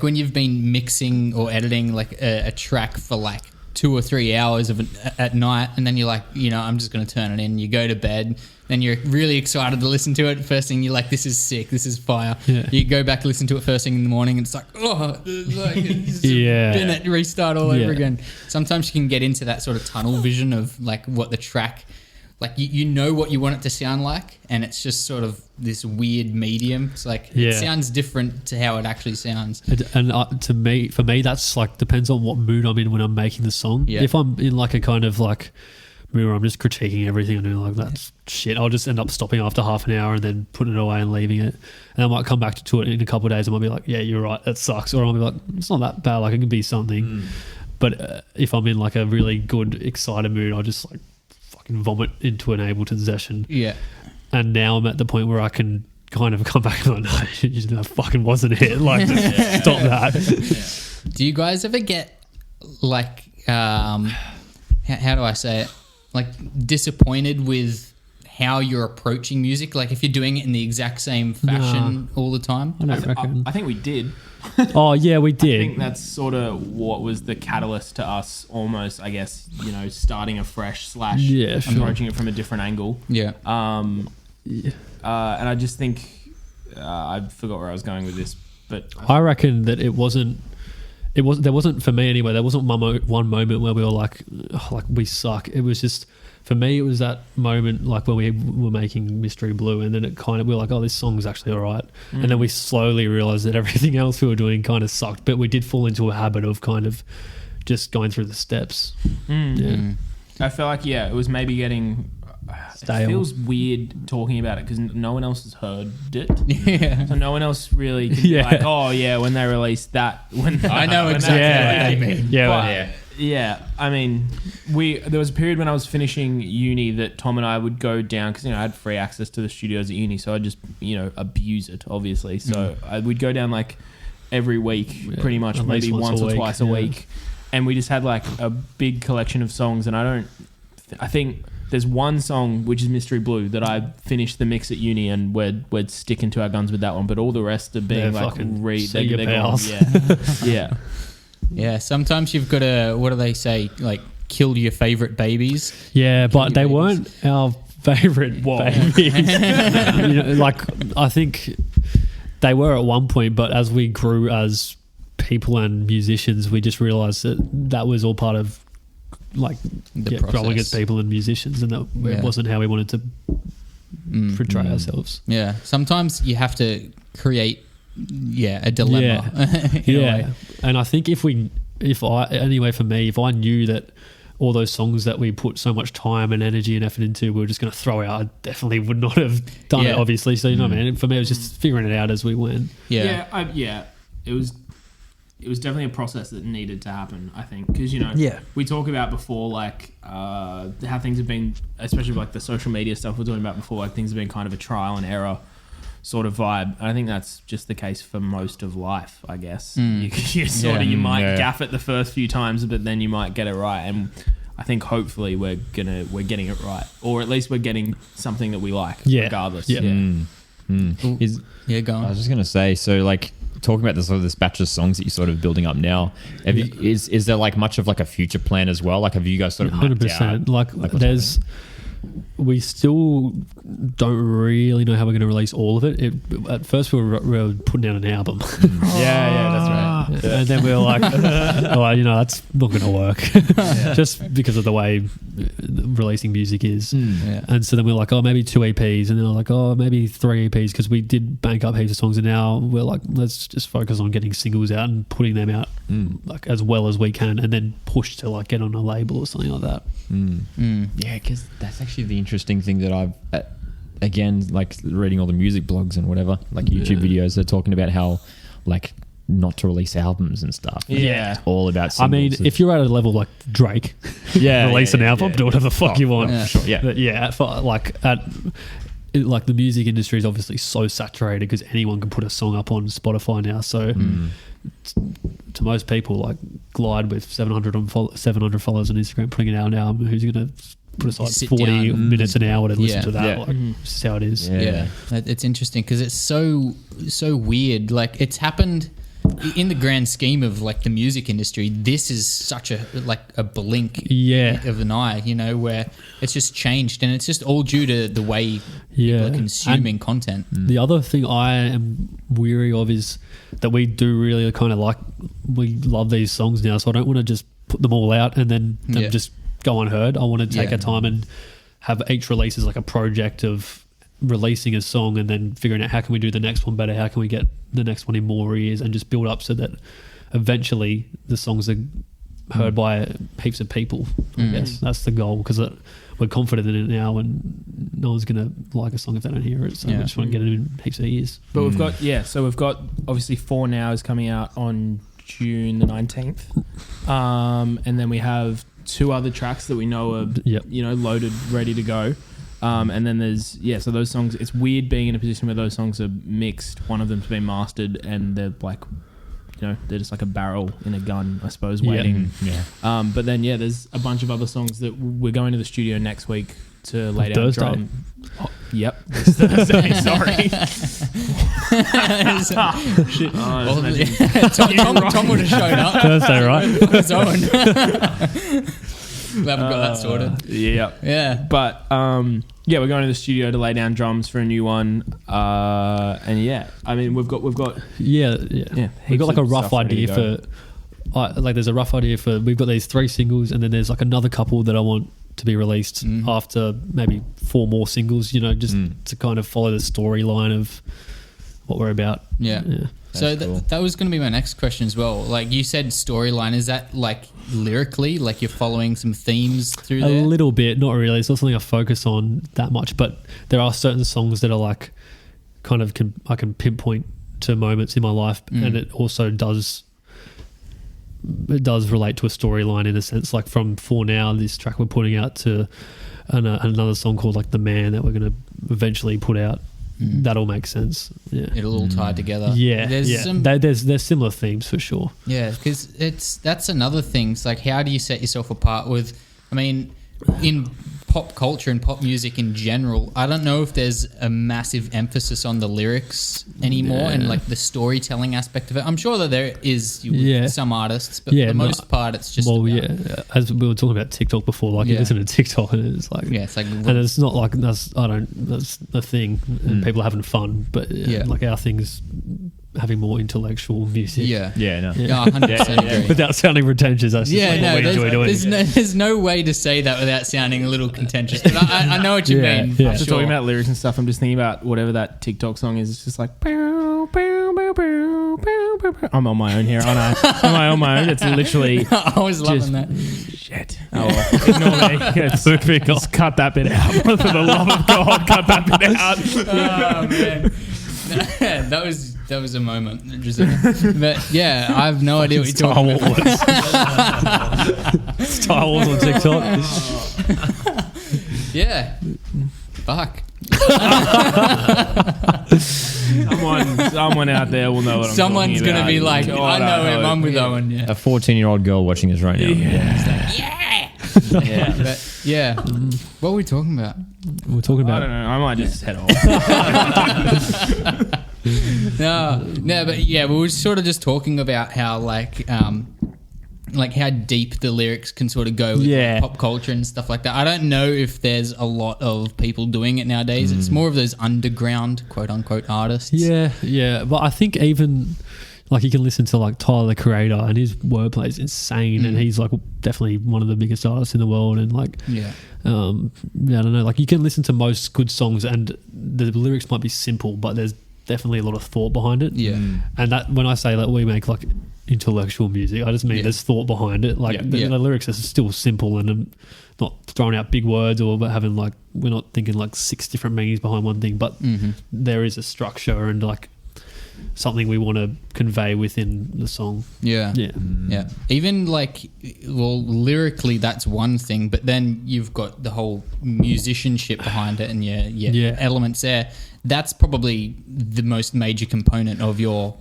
when you've been mixing or editing like a track for like 2 or 3 hours at night, and then you're like, I'm just going to turn it in. You go to bed, then you're really excited to listen to it. First thing you're like, this is sick, this is fire. Yeah. You go back, listen to it first thing in the morning, and it's like, been at restart all over again. Sometimes you can get into that sort of tunnel vision of like what the track, like you know what you want it to sound like, and it's just sort of this weird medium. It's like it sounds different to how it actually sounds. And for me, that's like depends on what mood I'm in when I'm making the song. Yeah. If I'm in like a kind of like mood where I'm just critiquing everything and doing like that's shit, I'll just end up stopping after half an hour and then putting it away and leaving it. And I might come back to it in a couple of days and I'll be like, yeah, you're right, that sucks. Or I'll be like, it's not that bad. Like it can be something. But if I'm in like a really good, excited mood, I'll just like vomit into an Ableton session. Yeah. And now I'm at the point where I can kind of come back and go, no, that fucking wasn't it. Like, just stop that. Yeah. Do you guys ever get like, how do I say it? Like disappointed with how you're approaching music? Like if you're doing it in the exact same fashion all the time? I don't reckon. I think we did. Oh yeah, we did. I think that's sort of what was the catalyst to us almost, I guess, starting afresh / approaching it from a different angle. Yeah. And I just think I forgot where I was going with this, but I reckon that there wasn't for me anyway. There wasn't one moment where we were like we suck. It was just. For me, it was that moment like when we were making Mystery Blue, and then we were like, oh, this song's actually all right. And then we slowly realised that everything else we were doing kind of sucked, but we did fall into a habit of kind of just going through the steps. Yeah. I feel like, it was maybe getting... Stale. It feels weird talking about it because no one else has heard it. Yeah. So no one else really can be like, oh, yeah, when they released that... I know exactly what you mean. Yeah, I mean, there was a period when I was finishing uni that Tom and I would go down because I had free access to the studios at uni, so I'd just abuse it, obviously. So we'd go down like every week, pretty much, maybe once or twice a week, and we just had like a big collection of songs. And I think there's one song which is Mystery Blue that I finished the mix at uni, and we're sticking to our guns with that one. But all the rest are being they're gone. Yeah. Yeah, sometimes you've got to, what do they say, like kill your favourite babies? Yeah, but they weren't our favorite babies. Like I think they were at one point, but as we grew as people and musicians, we just realised that was all part of like growing as people and musicians, and that it wasn't how we wanted to portray ourselves. Yeah, sometimes you have to create a dilemma. And I think if I knew that all those songs that we put so much time and energy and effort into we were just going to throw out, I definitely would not have done it, obviously. So you know what I mean? For me it was just figuring it out as we went. It was definitely a process that needed to happen, I think, because we talk about before like how things have been, especially like the social media stuff we're talking about before, like things have been kind of a trial and error sort of vibe. And I think that's just the case for most of life, I guess. You might gaff it the first few times, but then you might get it right. And I think hopefully we're getting it right, or at least we're getting something that we like, regardless. Go on. I was just gonna say, so like talking about this batch of songs that you're sort of building up now, is there like much of like a future plan as well? Like have you guys sort of 100%? Like there's. We still don't really know how we're going to release all of it. At first, we were putting out an album. That's right. And then we were like, that's not going to work. Just because of the way releasing music is. And so then we were like, maybe 2 EPs. And then we're like, maybe 3 EPs, because we did bank up heaps of songs. And now we're like, let's just focus on getting singles out and putting them out like as well as we can, and then push to like get on a label or something like that. Yeah, because that's actually the interesting thing that I've again, like reading all the music blogs and whatever, like YouTube videos, they're talking about how like not to release albums and stuff. It's all about singles. I mean, if you're at a level like Drake, release an album, do whatever the fuck you want. But the music industry is obviously so saturated because anyone can put a song up on Spotify now. So to most people, like Glydd with 700 followers on Instagram putting out an album, who's going to put aside 40 minutes an hour to listen to that? Like, this is how it is. It's interesting because it's so weird. Like it's happened in the grand scheme of like the music industry. This is such a blink of an eye, where it's just changed, and it's just all due to the way people are consuming content. The other thing I am weary of is that we do really kind of like, we love these songs now, so I don't want to just put them all out and then them just go unheard. I want to take our time and have each release as like a project of releasing a song and then figuring out how can we do the next one better, how can we get the next one in more ears, and just build up so that eventually the songs are heard by heaps of people. I guess that's the goal, because we're confident in it now and no one's going to like a song if they don't hear it, so we just want to get it in heaps of ears. But we've got obviously 4 Now is coming out on June the 19th, and then we have 2 other tracks that we know are loaded, ready to go. And then there's so those songs, it's weird being in a position where those songs are mixed. One of them's been mastered and they're like, they're just like a barrel in a gun, I suppose, waiting. But then there's a bunch of other songs that we're going to the studio next week to lay down drum. Yep, it's Thursday. Sorry. Shit. Tom would have shown up. Thursday, right? On his own. We haven't got that sorted. Yeah. But we're going to the studio to lay down drums for a new one. And I mean we've got we've got like a rough idea for there's a rough idea for, we've got these 3 singles and then there's like another couple that I want to be released after maybe 4 more singles, just to kind of follow the storyline of what we're about. So that was going to be my next question as well. Like you said, storyline, is that like lyrically, like you're following some themes through there? A little bit, not really. It's not something I focus on that much, but there are certain songs that are like kind of I can pinpoint to moments in my life, and it also does relate to a storyline in a sense. Like from 4 Now, this track we're putting out, to another song called like The Man that we're going to eventually put out. That all makes sense. It'll all tie together. There's similar themes for sure. Because that's another thing. It's like, how do you set yourself apart with, I mean, in pop culture and pop music in general, I don't know if there's a massive emphasis on the lyrics anymore and like the storytelling aspect of it. I'm sure that there is with some artists, but for the most part, it's just as we were talking about TikTok before, like you listen to TikTok and it's like and it's not like that's the thing, and people are having fun, but like our thing's having more intellectual music. Yeah, 100% agree. Without sounding pretentious, that's just what we enjoy doing. There's no way to say that without sounding a little contentious. But I know what you mean. Yeah. After talking about lyrics and stuff, I'm just thinking about whatever that TikTok song is. It's just like, pow, pow, pow, pow, pow, pow, pow. I'm on my own here, aren't I? Am I on my own? It's literally. I was loving that. Shit. Oh, well, ignore me. Just cut that bit out. For the love of God, cut that bit out. Oh, man. That was a moment. But yeah, I have no idea what you're talking about. Star Wars on TikTok. Yeah. Fuck. Someone out there will know what Someone's I'm talking about. Someone's going to be like, I know him, I'm with Owen. Yeah. A 14-year-old girl watching this right now. Yeah. What were we talking about? We're talking about. I don't know. I might just head off. No, but yeah, we were sort of just talking about how like how deep the lyrics can sort of go with like, pop culture and stuff like that. I don't know if there's a lot of people doing it nowadays. It's more of those underground quote unquote artists. Yeah. But I think even like you can listen to like Tyler the Creator and his wordplay is insane, and he's like definitely one of the biggest artists in the world. And like I don't know, like you can listen to most good songs and the lyrics might be simple, but there's definitely a lot of thought behind it. And that when I say that we make like intellectual music, I just mean there's thought behind it. Like the lyrics are still simple and not throwing out big words or having like, we're not thinking like 6 different meanings behind one thing, but there is a structure and like something we want to convey within the song. Yeah. Even like, well, lyrically that's one thing, but then you've got the whole musicianship behind it and elements there. That's probably the most major component of your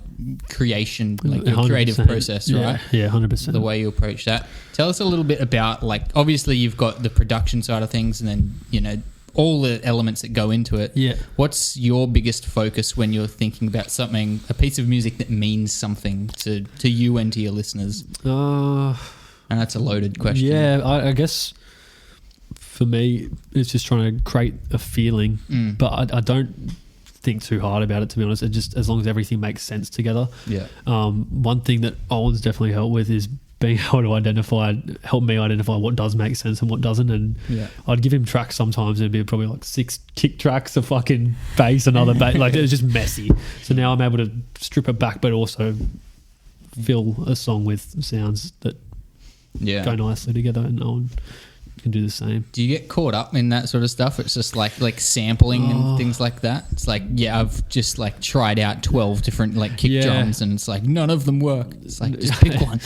creation, like your creative process, right? Yeah, 100%. The way you approach that. Tell us a little bit about, like, obviously you've got the production side of things and then, you know, all the elements that go into it. Yeah. What's your biggest focus when you're thinking about something, a piece of music that means something to you and to your listeners? And that's a loaded question. Yeah, I guess for me, it's just trying to create a feeling, but I don't think too hard about it, to be honest. It just, as long as everything makes sense together. Yeah. One thing that Owen's definitely helped with is being able to help me identify what does make sense and what doesn't. And I'd give him tracks sometimes and it'd be probably like 6 kick tracks, a fucking bass, another bass. Like it was just messy. So now I'm able to strip it back, but also fill a song with sounds that go nicely together, and Owen can do the same. Do you get caught up in that sort of stuff? It's just like sampling and things like that. It's like, I've just like tried out 12 different like kick drums and it's like none of them work. It's like, just pick one.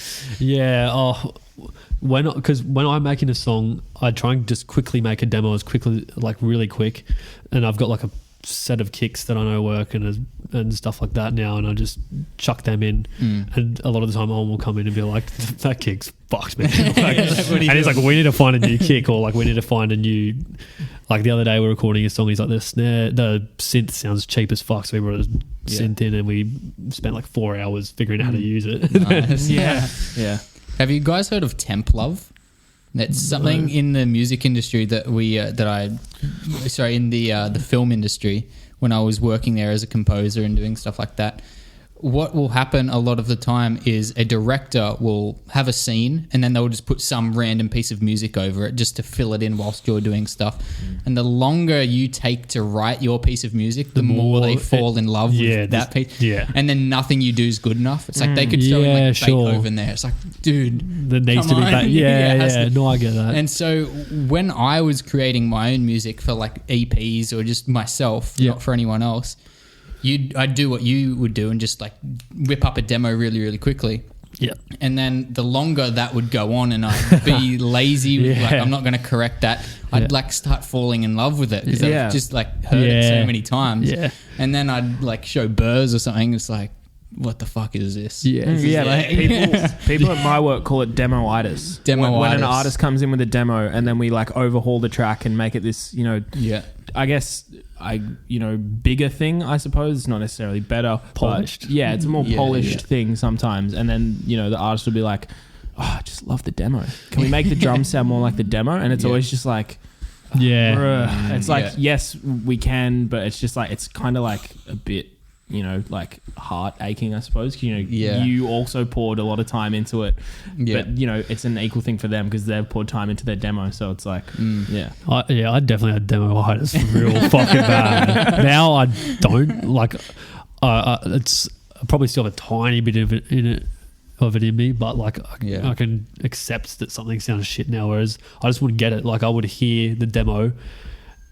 Because when I'm making a song, I try and just quickly make a demo as quickly, like really quick, and I've got like a set of kicks that I know work and stuff like that now, and I just chuck them in, and a lot of the time Owen will come in and be like, that kick's fucked, man. And he's like, we need to find a new kick, or like we need to find a new, like the other day we were recording a song, he's like, the synth sounds cheap as fuck, so we brought a synth in and we spent like 4 hours figuring out how to use it. Nice. Have you guys heard of Temp Love? That's something in the music industry that in the film industry, when I was working there as a composer and doing stuff like that. What will happen a lot of the time is a director will have a scene and then they'll just put some random piece of music over it just to fill it in whilst you're doing stuff. And the longer you take to write your piece of music, the more they fall in love with that piece. Yeah. And then nothing you do is good enough. It's like they could throw in like Beethoven there. It's like, dude, there needs to be that. No, I get that. And so when I was creating my own music for like EPs or just myself, not for anyone else, I'd do what you would do and just like whip up a demo really, really quickly. Yeah. And then the longer that would go on and I'd be lazy, like I'm not going to correct that, I'd like start falling in love with it because I've just like heard it so many times. Yeah. And then I'd like show Burrs or something. It's like, what the fuck is this? Yeah. Yeah, like- people at my work call it demoitis. When an Demoitis. artist comes in with a demo and then we like overhaul the track and make it this, Yeah. I guess bigger thing, I suppose. It's not necessarily better. Polished. But yeah, it's a more Yeah, polished yeah. thing sometimes. And then, the artist will be like, oh, I just love the demo. Can we make the drums sound more like the demo? And it's Yeah. always just like, Yeah. bruh. It's like, Yeah. yes, we can, but it's just like, it's kind of like a bit, like heart aching, I suppose. 'Cause, Yeah. you also poured a lot of time into it. Yeah. But, it's an equal thing for them because they've poured time into their demo. So it's like, yeah. I definitely had demoitis real fucking bad. Now I don't like. It's I probably still have a tiny bit of it in me, but like I can accept that something sounds shit now. Whereas I just wouldn't get it. Like I would hear the demo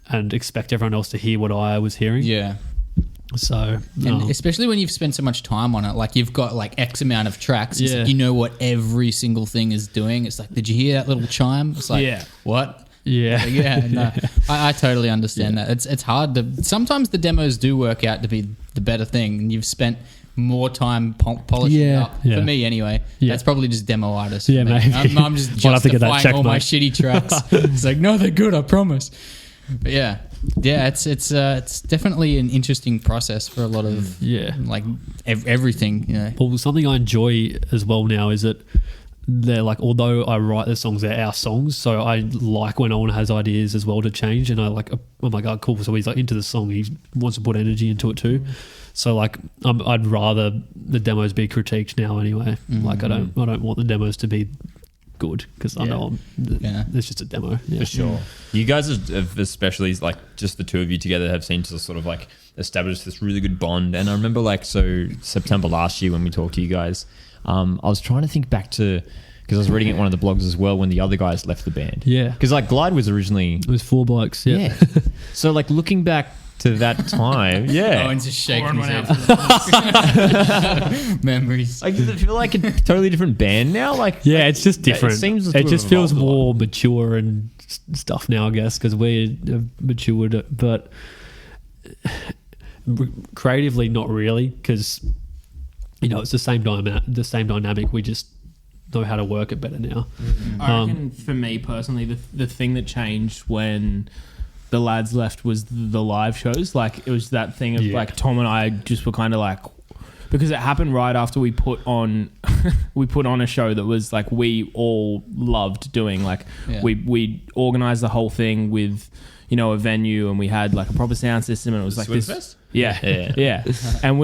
and expect everyone else to hear what I was hearing. Yeah. So And especially when you've spent so much time on it, like you've got like X amount of tracks, it's Yeah. like you know what every single thing is doing. It's like, did you hear that little chime? It's like, Yeah. what? yeah, Like, yeah, no, I totally understand that. It's hard to. Sometimes the demos do work out to be the better thing, and you've spent more time polishing it up. Yeah. For me, anyway, Yeah. that's probably just demoitis. Yeah, for me. maybe. I'm just Might have to get that justifying checked, all my mate. shitty tracks. It's like, no, they're good. I promise. But yeah, it's definitely an interesting process for a lot of like everything. Well, something I enjoy as well now is that they're like, although I write the songs, they're our songs. So I like when Owen has ideas as well to change, and I like, oh my god, cool. So he's like into the song, he wants to put energy into it too. So like, I'd rather the demos be critiqued now anyway. Like I don't want the demos to be good because I know it's just a demo. Yeah. For sure. You guys have especially, like, just the two of you together have seemed to sort of like establish this really good bond. And I remember September last year when we talked to you guys, I was trying to think back to, because I was reading at one of the blogs as well when the other guys left the band. Yeah. Because like Glydd was originally... It was 4 blokes. Yeah. So like looking back to that time, Owen's just shaking his head. Memories. Like, does it feel like a totally different band now? Like, Yeah, it's just different. It seems it just feels evolved a lot. more mature and stuff now, I guess, because we have matured. But creatively, not really, because it's the same dynamic. We just know how to work it better now. I reckon for me personally, the thing that changed when the lads left was the live shows. Like, it was that thing of like Tom and I just were kind of like, because it happened right after we put on a show that was like we all loved doing. Like we organized the whole thing with a venue, and we had like a proper sound system, and it was like this. Swingfest? Yeah. And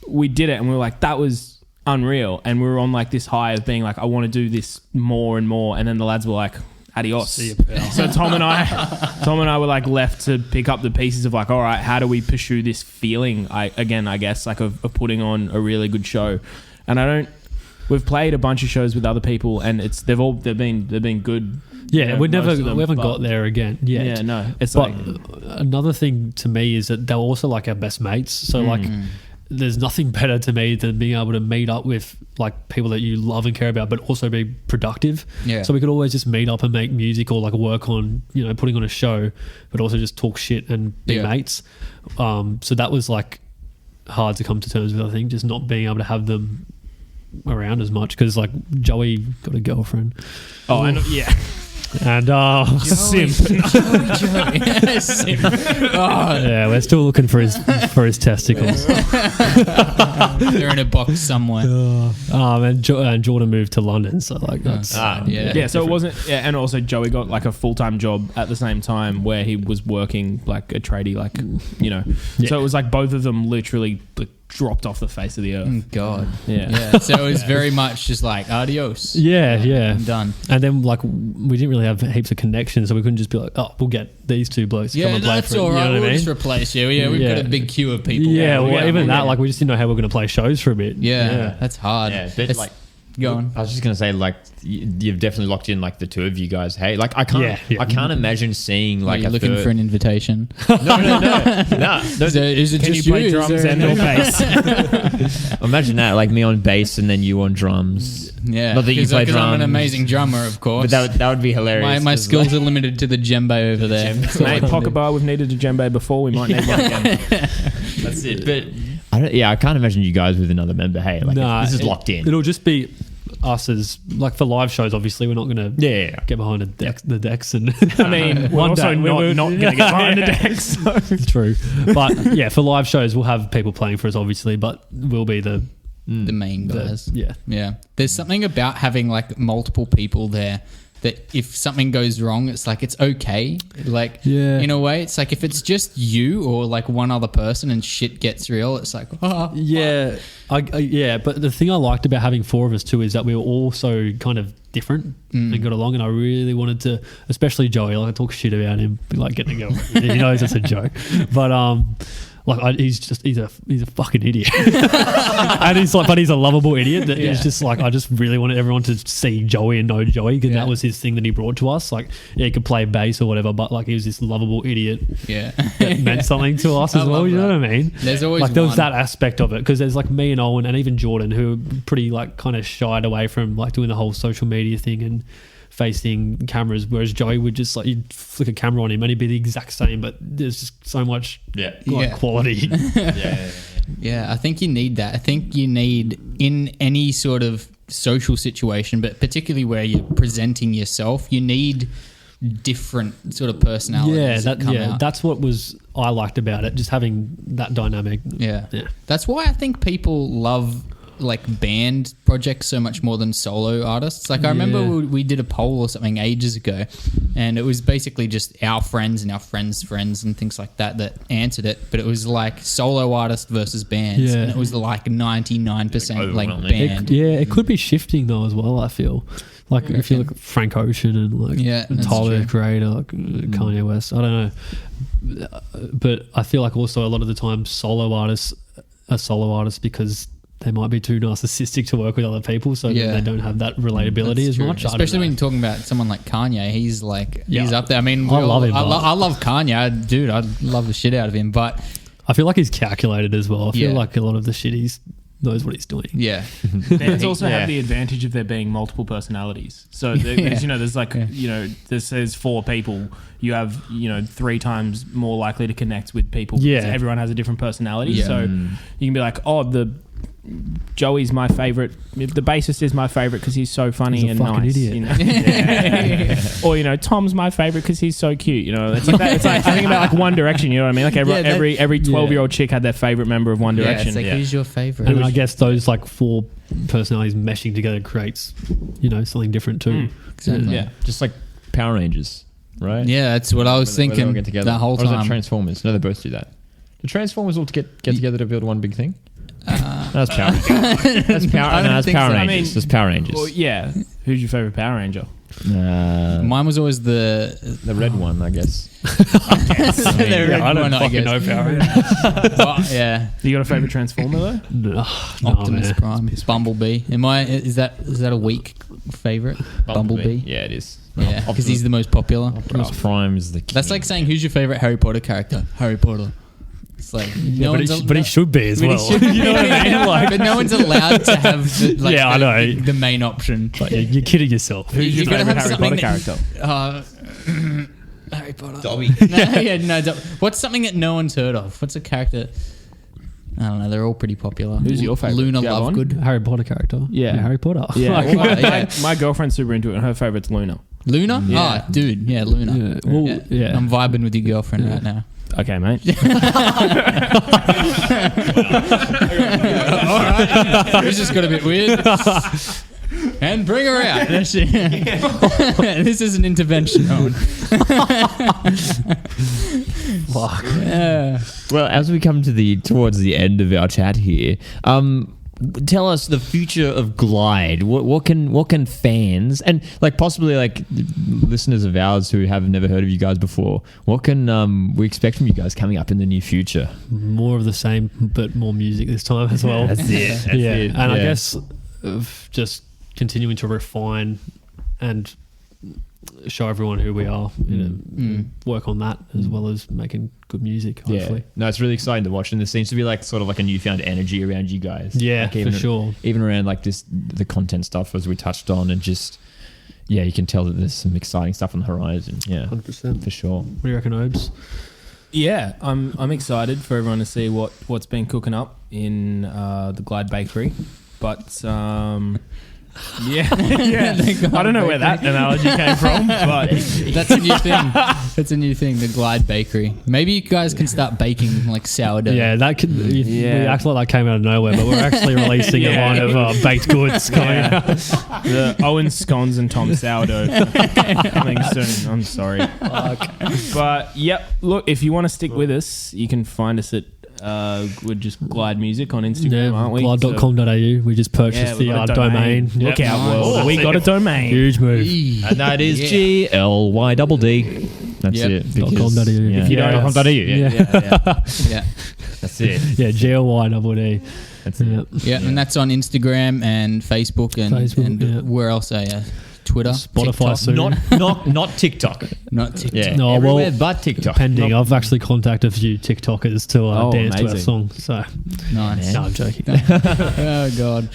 we did it, and we were like, that was unreal, and we were on like this high of being like, I want to do this more and more. And then the lads were like, adios. See you, pal. So Tom and I were like left to pick up the pieces of like, all right, how do we pursue this feeling? I guess like of putting on a really good show. And we've played a bunch of shows with other people, and they've been good. Yeah, we most of them, haven't but- got there again yet. Yeah, no, it's But like another thing to me is that they're also like our best mates. So like, there's nothing better to me than being able to meet up with like people that you love and care about, but also be productive. Yeah. So we could always just meet up and make music or like work on, putting on a show, but also just talk shit and be mates. So that was like hard to come to terms with, I think, just not being able to have them around as much, because like Joey got a girlfriend. And Simp. Simp. yeah, we're still looking for his testicles. They're in a box somewhere. And Jordan moved to London, so like that's Yeah. so it wasn't. Yeah, and also Joey got like a full-time job at the same time where he was working like a tradie, like So it was like both of them literally like, dropped off the face of the earth. Oh, God. Yeah. So it was very much just like adios. yeah. I'm done. And then like we didn't really have heaps of connections, so we couldn't just be like, oh, we'll get these two blokes to come Yeah, and play that's for it. all right. You know what We'll I mean? just replace you. Yeah, we've got a big queue of people. Yeah, well, Yeah, even yeah. that, like we just didn't know how we were going to play shows for a bit. Yeah, that's hard. Yeah, but It's- like, go on. I was just gonna say, like, you've definitely locked in like the two of you guys. Hey, like, I can't imagine seeing like Are you a looking third. for an invitation? No. Is it Can just you play you? drums and or bass? Imagine that, like me on bass and then you on drums. Yeah, Not that you play because I'm an drums. amazing drummer, of course. But that would be hilarious. my 'cause, skills like, are limited to the djembe over there. That's all I Mate, can pocket do. bar, we've needed a djembe before. We might need one again. That's it. But I can't imagine you guys with another member. Hey, like this is locked in. It'll just be us as like for live shows. Obviously, we're not going to get behind the decks and. I mean, we're also not going to get behind the decks. So. It's true, but yeah, for live shows, we'll have people playing for us, obviously, but we'll be the main guys. Yeah. There's something about having like multiple people there that if something goes wrong, it's like it's okay. Like in a way, it's like if it's just you or like one other person and shit gets real, it's like But the thing I liked about having 4 of us too is that we were all so kind of different and got along, and I really wanted to, especially Joey. Like I talk shit about him, like getting to go. He knows it's a joke, but he's a fucking idiot, and he's a lovable idiot. That is just like I just really wanted everyone to see Joey and know Joey, because that was his thing that he brought to us. Like he could play bass or whatever, but like he was this lovable idiot. That meant something to us as well. You know what I mean? There's always like there was that aspect of it, because there's like me and Owen and even Jordan who are pretty like kind of shied away from like doing the whole social media thing and facing cameras, whereas Joey would just like you'd flick a camera on him and he'd be the exact same, but there's just so much quality. I think you need that. I think you need in any sort of social situation, but particularly where you're presenting yourself, you need different sort of personalities. That's what I liked about it, just having that dynamic. That's why I think people love like band projects so much more than solo artists. Like I remember we did a poll or something ages ago, and it was basically just our friends and our friends' friends and things like that answered it, but it was like solo artist versus bands, and it was like 99% like band. It could be shifting though as well, I feel. Like if you look at Frank Ocean and like Tyler the Creator, like Kanye West, I don't know, but I feel like also a lot of the time solo artists are solo artists because they might be too narcissistic to work with other people, so they don't have that relatability as much. Especially when you're talking about someone like Kanye, he's like he's up there. I mean, I love him. I love Kanye, dude. I love the shit out of him, but I feel like he's calculated as well. I feel like a lot of the shit he knows what he's doing. Bands also have the advantage of there being multiple personalities. So there's like this says 4 people. You have 3 times more likely to connect with people. Because everyone has a different personality. So you can be like, Joey's my favorite. The bassist is my favorite because he's so funny and nice. Idiot. Or Tom's my favorite because he's so cute. It's like that. It's like I think about like One Direction. You know what I mean? Like every 12-year-old chick had their favorite member of One Direction. It's like who's your favorite? And I guess those like 4 personalities meshing together creates something different too. Exactly. Just like Power Rangers, right? Yeah, that's what I was thinking that whole time. Or was that Transformers? No, they both do that. The Transformers all get together to build one big thing. That's Power Rangers. That's Power Rangers. That's Power Rangers. Well, who's your favorite Power Ranger? Mine was always the red one, I guess. I don't fucking know Power Rangers. You got a favorite Transformer though? No, Optimus Prime, Bumblebee. Is that a weak favorite? Bumblebee. Yeah, it is. Yeah, because he's the most popular. Optimus Prime is the king. That's like saying who's your favorite Harry Potter character? Harry Potter. It's like but he should be as well. You know what I mean? But no one's allowed to have I know. The main option. But you're kidding yourself. Who's your favorite Harry Potter character? Harry Potter. Dobby. What's something that no one's heard of? What's a character? I don't know. They're all pretty popular. Who's your favorite? Luna Lovegood. Harry Potter character. Yeah. Harry Potter. Yeah. My girlfriend's super into it, and her favorite's Luna. Luna? Yeah. Oh, dude. Yeah, Luna. Yeah. Well, I'm vibing with your girlfriend right now. Okay, mate. All right. This just got a bit weird. And bring her out. This is an intervention. Fuck. Well, as we come towards the end of our chat here, tell us the future of Glydd. What can fans and like possibly like listeners of ours who have never heard of you guys before, what can we expect from you guys coming up in the near future? More of the same, but more music this time as well. That's it. And I guess just continuing to refine and show everyone who we are, work on that as well as making good music, hopefully. Yeah. No, it's really exciting to watch, and there seems to be like sort of like a newfound energy around you guys. Yeah, like for sure. Even around like the content stuff as we touched on, and just you can tell that there's some exciting stuff on the horizon. Yeah, 100% for sure. What do you reckon, Obes? Yeah, I'm excited for everyone to see what's been cooking up in the Glydd Bakery, but yeah. I don't know where that analogy came from, but That's a new thing. That's a new thing, the Glydd Bakery. Maybe you guys can start baking like sourdough. Yeah, that could. We Yeah. act like that came out of nowhere, but we're actually releasing a line of baked goods coming out. the Owen scones and Tom sourdough coming soon. I'm sorry. But yep, look, if you want to stick with us, you can find us at we're just Glydd Music on Instagram, aren't we? Glide.com.au. We just purchased we the got a domain. Look Yep. out, world. Oh, we got a domain. Huge move. And that is GLYDD. That's Yep. it. Because- .com.au. Yeah. If you don't- .com.au. Yeah. Yeah. That's it. Yeah, GLYDD. That's it. Yep. Yeah, and that's on Instagram and Facebook and yeah. where else? Twitter, Spotify TikTok. soon. Not TikTok. Not TikTok. Yeah. No, everywhere well, but TikTok. Pending. I've actually contacted a few TikTokers to dance to our amazing. song. So, Nice. no, I'm joking. Oh god.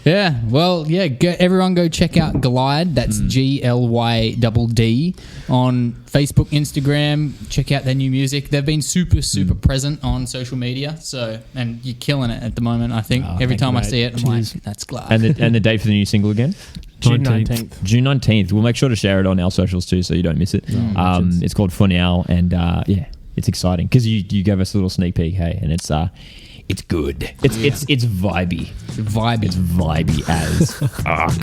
Yeah. Well, yeah. Everyone go check out Glydd. That's GLYDD on Facebook, Instagram. Check out their new music. They've been super present on social media. So, and you're killing it at the moment. I think every thank time you, I mate. see it, I'm Cheers. like, that's Glydd. And the date for the new single again? June 19th. 19th. June 19th. We'll make sure to share it on our socials too, so you don't miss it. It's called For Now, and yeah, it's exciting because you gave us a little sneak peek, hey, and it's good. It's vibey. Vibey. It's vibey as fuck.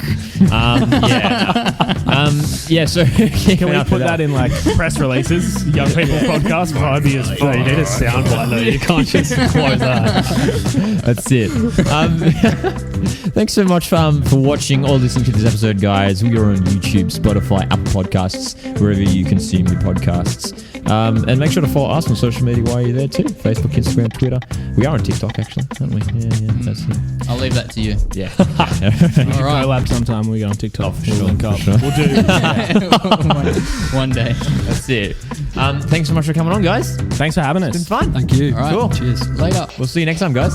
Yeah. So Can we put that in like press releases? Young people podcast vibey as fuck. You need a sound bite though. You can't just close that. That's it. Thanks so much for watching or listening to this episode, guys. We are on YouTube, Spotify, Apple Podcasts, wherever you consume your podcasts. And make sure to follow us on social media while you're there too. Facebook, Instagram, Twitter. We are on TikTok actually, aren't we? Yeah, that's it. I'll leave that to you. Yeah. All right. Collab sometime. We go on TikTok. For sure, Link for up. sure. We'll do. One day. That's it. Thanks so much for coming on, guys. Thanks for having us. It's been fun. Thank you. All right. Cool. Cheers. Later. We'll see you next time, guys.